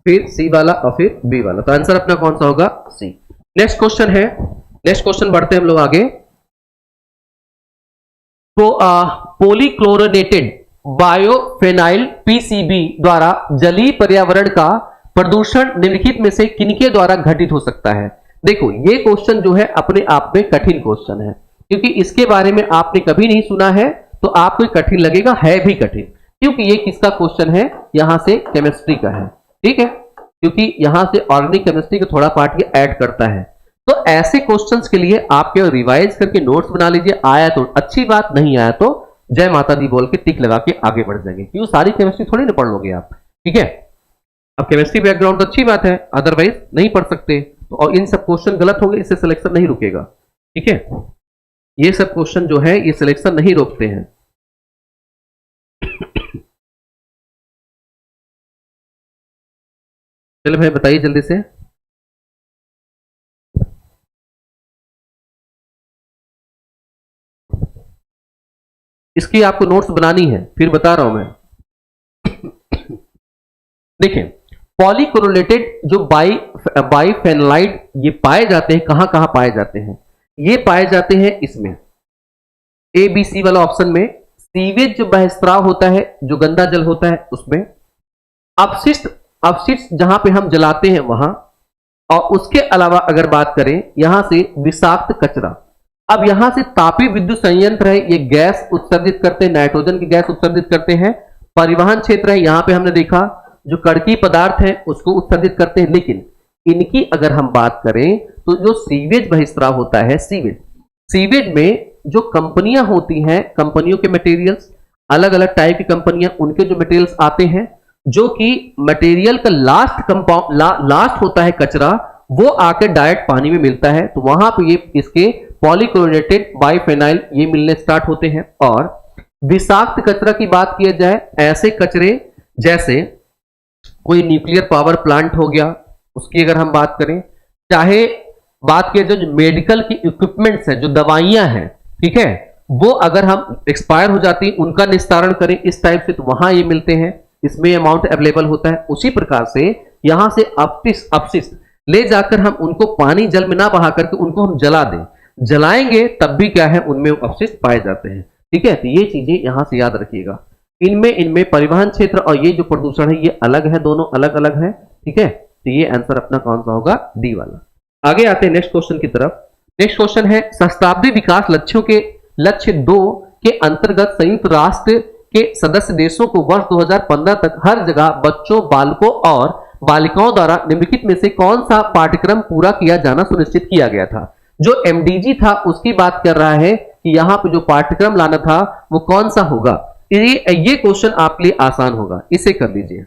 फिर सी वाला और फिर बी वाला। तो आंसर अपना कौन सा होगा? सी। नेक्स्ट क्वेश्चन है, नेक्स्ट क्वेश्चन बढ़ते हैं हम लोग आगे। तो पॉलीक्लोरिनेटेड बायोफेनाइल पीसीबी द्वारा जलीय पर्यावरण का प्रदूषण निम्नलिखित में से किनके द्वारा घटित हो सकता है? देखो ये क्वेश्चन जो है अपने आप में कठिन क्वेश्चन है, क्योंकि इसके बारे में आपने कभी नहीं सुना है, तो आपको कठिन लगेगा, है भी कठिन, क्योंकि ये किसका क्वेश्चन है? यहां से केमिस्ट्री का है, ठीक है, क्योंकि यहां से ऑर्गेनिक केमिस्ट्री का थोड़ा पार्ट ये ऐड करता है। तो ऐसे क्वेश्चंस के लिए आप केवल रिवाइज करके नोट्स बना लीजिए, आया तो अच्छी बात, नहीं आया तो जय माता दी बोल के टिक लगा के आगे बढ़ जाएंगे, क्योंकि सारी केमिस्ट्री थोड़ी ना पढ़ लोगे आप, ठीक है। अब केमिस्ट्री बैकग्राउंड तो अच्छी बात है, अदरवाइज नहीं पढ़ सकते, तो और इन सब क्वेश्चन गलत होंगे, इससे सिलेक्शन नहीं रुकेगा, ठीक है। ये सब क्वेश्चन जो है ये सिलेक्शन नहीं रोकते हैं। चलो भाई बताइए जल्दी से। इसकी आपको नोट्स बनानी है, फिर बता रहा हूं मैं। देखिए पॉलीक्लोरेटेड जो बाइफेनलाइड ये पाए जाते हैं, कहां कहां पाए जाते हैं? ये पाए जाते हैं इसमें ए बी सी वाला ऑप्शन में, सीवेज जो बहिस्राव होता है, जो गंदा जल होता है उसमें, अपशिष्ट जहां पे हम जलाते हैं वहां, और उसके अलावा अगर बात करें यहां से विषाक्त कचरा। अब यहां से तापीय विद्युत संयंत्र है, ये गैस उत्सर्जित करते हैं, नाइट्रोजन की गैस उत्सर्जित करते हैं। परिवहन क्षेत्र है, यहां पे हमने देखा जो कड़की पदार्थ है उसको उत्सर्जित करते हैं। लेकिन इनकी अगर हम बात करें तो जो सीवेज बहिस्राव होता है, सीवेज में जो कंपनियां होती हैं, कंपनियों के मटेरियल्स, अलग अलग टाइप की कंपनियां, उनके जो मटेरियल्स आते हैं, जो कि मटेरियल का लास्ट होता है कचरा, वो आकर डायरेक्ट पानी में मिलता है, तो वहां पे ये इसके पॉलीक्लोरिनेटेड बाइफेनाइल ये मिलने स्टार्ट होते हैं। और विषाक्त कचरा की बात किया जाए, ऐसे कचरे जैसे कोई न्यूक्लियर पावर प्लांट हो गया, उसकी अगर हम बात करें, चाहे बात किया जाए जो मेडिकल की इक्विपमेंट्स हैं, जो दवाइयां हैं, ठीक है, वो अगर हम एक्सपायर हो जाती उनका निस्तारण करें इस टाइप से, तो वहां ये मिलते हैं, इसमें अमाउंट अवेलेबल होता है। उसी प्रकार से यहां से अपशिष्ट ले जाकर हम उनको पानी जल में ना बहा करके उनको हम जला दें, जलाएंगे तब भी क्या है, उनमें अपशिष्ट पाए जाते हैं, ठीक है। तो ये चीजें यहां से याद रखिएगा। इनमें परिवहन क्षेत्र और ये जो प्रदूषण है ये अलग है, दोनों अलग अलग है, ठीक है। तो ये आंसर अपना कौन सा होगा? डी वाला। आगे आते हैं नेक्स्ट क्वेश्चन की तरफ। नेक्स्ट क्वेश्चन है सहस्त्राब्दी विकास लक्ष्यों के लक्ष्य 2 के अंतर्गत संयुक्त राष्ट्र के सदस्य देशों को वर्ष 2015 तक हर जगह बच्चों, बालकों और बालिकाओं द्वारा निम्नलिखित में से कौन सा पाठ्यक्रम पूरा किया जाना सुनिश्चित किया गया था? जो एमडीजी था उसकी बात कर रहा है कि यहां पे जो पाठ्यक्रम लाना था वो कौन सा होगा। ये क्वेश्चन आपके लिए आसान होगा, इसे कर लीजिए।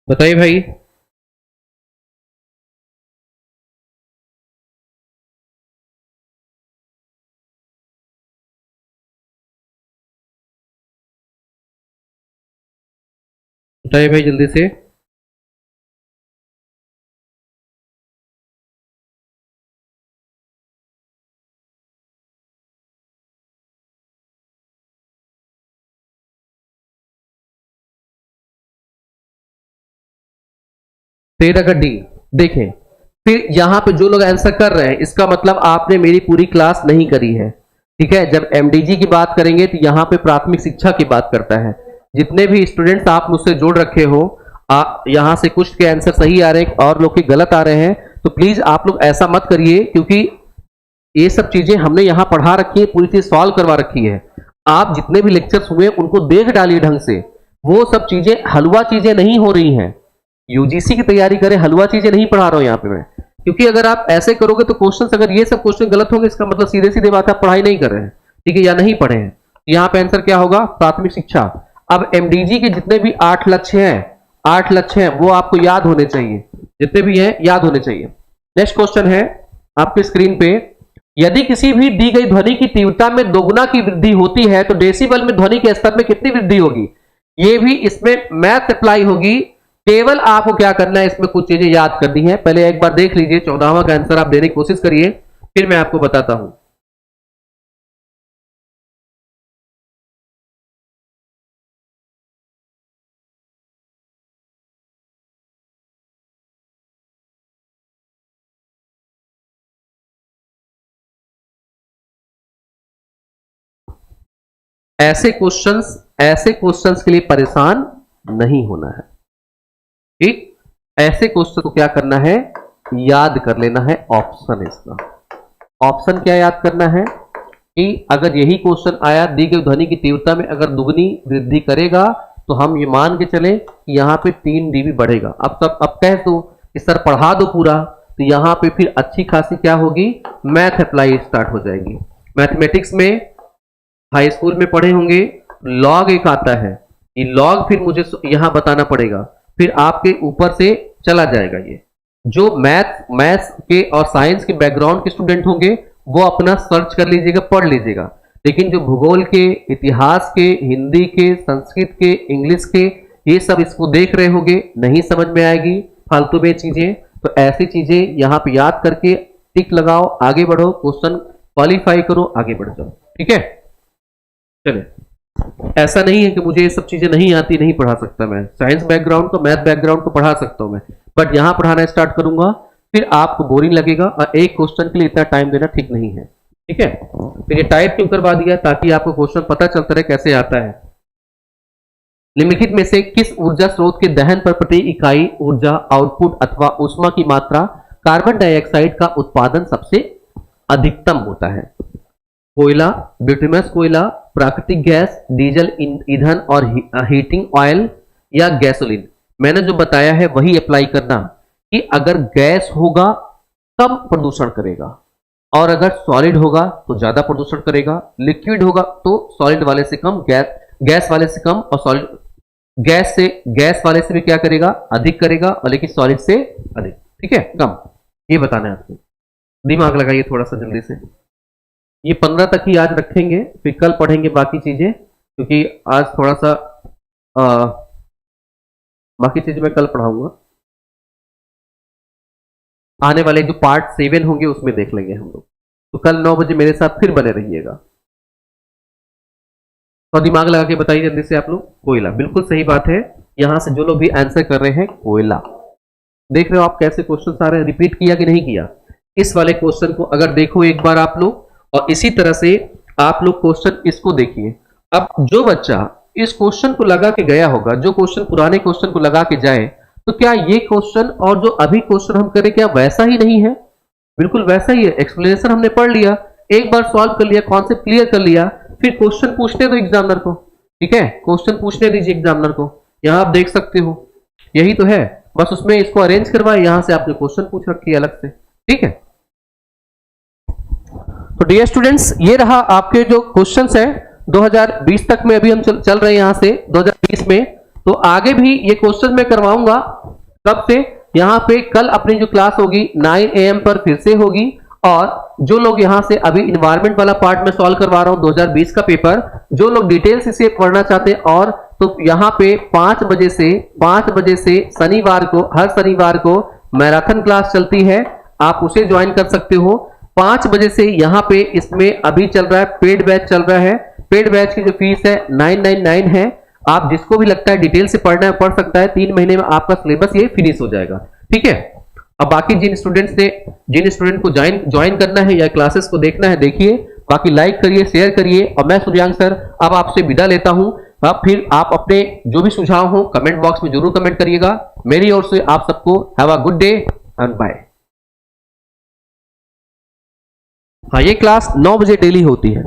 बताइए भाई। बताइए भाई जल्दी से। तेरह का डी। देखें फिर यहां पे जो लोग आंसर कर रहे हैं इसका मतलब आपने मेरी पूरी क्लास नहीं करी है, ठीक है। जब एमडीजी की बात करेंगे तो यहां पे प्राथमिक शिक्षा की बात करता है। जितने भी स्टूडेंट्स आप मुझसे जोड़ रखे हो, यहां से कुछ के आंसर सही आ रहे हैं और लोग के गलत आ रहे हैं, तो प्लीज आप लोग ऐसा मत करिए, क्योंकि ये सब चीजें हमने यहां पढ़ा रखी है, पूरी चीज सॉल्व करवा रखी है। आप जितने भी लेक्चर्स हुए उनको देख डालिए ढंग से, वो सब चीजें हलवा चीजें नहीं हो रही हैं। यूजीसी की तैयारी करें, हलवा चीजें नहीं पढ़ा रहा हूं यहां पे मैं। क्योंकि अगर आप ऐसे करोगे तो क्वेश्चन, अगर ये सब क्वेश्चन गलत होंगे इसका मतलब सीधे सीधे बात आप पढ़ाई नहीं कर रहे हैं, ठीक है, या नहीं पढ़े हैं। यहाँ पे आंसर क्या होगा, प्राथमिक शिक्षा। अब एमडीजी के जितने भी 8 लक्ष्य हैं, 8 लक्ष्य हैं, वो आपको याद होने चाहिए, जितने भी हैं याद होने चाहिए। नेक्स्ट क्वेश्चन है आपके स्क्रीन पे, यदि किसी भी दी गई ध्वनि की तीव्रता में दोगुना की वृद्धि होती है तो डेसिबल में ध्वनि के स्तर में कितनी वृद्धि होगी। ये भी इसमें मैथ अप्लाई होगी। केवल आपको क्या करना है, इसमें कुछ चीजें याद करनी है। पहले एक बार देख लीजिए, 14वां का आंसर आप देने की कोशिश करिए, फिर मैं आपको बताता हूं। ऐसे क्वेश्चंस के लिए परेशान नहीं होना है, ठीक। ऐसे क्वेश्चन को क्या करना है, याद कर लेना है ऑप्शन। इसका ऑप्शन क्या याद करना है कि अगर यही क्वेश्चन आया, दी गई ध्वनि की तीव्रता में अगर दुगनी वृद्धि करेगा तो हम ये मान के चले कि यहाँ पे 3 dB बढ़ेगा। अब कह दो कि सर पढ़ा दो पूरा, तो यहाँ पे फिर अच्छी खासी क्या होगी, मैथ अप्लाई स्टार्ट हो जाएगी। मैथमेटिक्स में हाई स्कूल में पढ़े होंगे, लॉग एक आता है, ये लॉग फिर मुझे यहां बताना पड़ेगा, फिर आपके ऊपर से चला जाएगा। ये जो मैथ्स के और साइंस के बैकग्राउंड के स्टूडेंट होंगे वो अपना सर्च कर लीजिएगा, पढ़ लीजिएगा। लेकिन जो भूगोल के, इतिहास के, हिंदी के, संस्कृत के, इंग्लिश के, ये सब इसको देख रहे होंगे, नहीं समझ में आएगी फालतू में चीजें, तो ऐसी चीजें यहाँ पे याद करके टिक लगाओ, आगे बढ़ो, क्वेश्चन क्वालिफाई करो, आगे बढ़ जाओ, ठीक है। चले, ऐसा नहीं है कि मुझे ये सब चीजें नहीं आती, नहीं पढ़ा सकता मैं। साइंस बैकग्राउंड को, मैथ बैकग्राउंड को पढ़ा सकता हूं मैं, बट यहां पढ़ाना स्टार्ट करूंगा फिर आपको बोरिंग लगेगा और एक क्वेश्चन के लिए इतना टाइम देना ठीक नहीं है, ठीक है। फिर ये टाइप क्यों करवा दिया, ताकि आपको क्वेश्चन पता चलता रहे कैसे आता है। निम्नलिखित में से किस ऊर्जा स्रोत के दहन पर प्रति इकाई ऊर्जा आउटपुट अथवा ऊष्मा की मात्रा कार्बन डाइऑक्साइड का उत्पादन सबसे अधिकतम होता है। कोयला, बिटुमिनस कोयला, प्राकृतिक गैस, डीजल ईंधन और हीटिंग ऑयल या गैसोलीन। मैंने जो बताया है वही अप्लाई करना कि अगर गैस होगा कम प्रदूषण करेगा, और अगर सॉलिड होगा तो ज्यादा प्रदूषण करेगा, लिक्विड होगा तो सॉलिड वाले से कम, गैस वाले से कम, और सॉलिड गैस वाले से भी क्या करेगा, अधिक करेगा, और लेकिन सॉलिड से अधिक, ठीक है, कम। ये बताना है आपको, दिमाग लगाइए थोड़ा सा जल्दी से। ये 15 तक ही आज रखेंगे, फिर कल पढ़ेंगे बाकी चीजें, क्योंकि आज थोड़ा सा बाकी चीजें मैं कल पढ़ाऊंगा। आने वाले जो पार्ट 7 होंगे उसमें देख लेंगे हम लोग। तो कल 9 बजे मेरे साथ फिर बने रहिएगा। और दिमाग लगा के बताइए जल्दी से आप लोग। कोयला, बिल्कुल सही बात है। यहां से जो लोग भी आंसर कर रहे हैं कोयला, देख रहे हो आप कैसे क्वेश्चन आ रहे हैं, रिपीट किया कि नहीं किया। इस वाले क्वेश्चन को अगर देखो एक बार आप लोग, और इसी तरह से आप लोग क्वेश्चन इसको देखिए। अब जो बच्चा इस क्वेश्चन को लगा के गया होगा, जो क्वेश्चन पुराने क्वेश्चन को लगा के जाए, तो क्या ये क्वेश्चन और जो अभी क्वेश्चन हम करें क्या वैसा ही नहीं है? बिल्कुल वैसा ही है। एक्सप्लेनेशन हमने पढ़ लिया, एक बार सॉल्व कर लिया, कॉन्सेप्ट क्लियर कर लिया, फिर क्वेश्चन पूछने दो एग्जामिनर को, ठीक है, क्वेश्चन पूछने दीजिए एग्जामिनर को। यहां आप देख सकते हो, यही तो है, बस उसमें इसको अरेंज करवाए, यहां से आपने क्वेश्चन पूछ रखी है अलग से, ठीक है। तो डियर स्टूडेंट्स, ये रहा आपके जो क्वेश्चंस है 2020 तक में, अभी हम चल रहे हैं यहां से 2020 में। तो आगे भी ये क्वेश्चन मैं करवाऊंगा, कब से, यहां पे कल अपनी जो क्लास होगी 9 AM पर फिर से होगी। और जो लोग यहां से अभी इन्वायरमेंट वाला पार्ट में सॉल्व करवा रहा हूं 2020 का पेपर, जो लोग डिटेल्स इसे पढ़ना चाहते हैं, और तो यहां पे 5 बजे से शनिवार को, हर शनिवार को मैराथन क्लास चलती है, आप उसे ज्वाइन कर सकते हो। 5 बजे से यहाँ पे इसमें अभी चल रहा है पेड बैच चल रहा है। पेड बैच की जो फीस है 999 है। आप जिसको भी लगता है डिटेल से पढ़ना है पढ़ सकता है, 3 महीने में आपका सिलेबस ये फिनिश हो जाएगा, ठीक है। अब बाकी जिन स्टूडेंट को ज्वाइन करना है या क्लासेस को देखना है देखिए, बाकी लाइक करिए, शेयर करिए। और मैं सूर्यांश सर अब आपसे विदा लेता हूं। अब फिर आप अपने जो भी सुझाव हो कमेंट बॉक्स में जरूर कमेंट करिएगा। मेरी ओर से आप सबको have a good day and bye. हाँ, ये क्लास 9 बजे डेली होती है।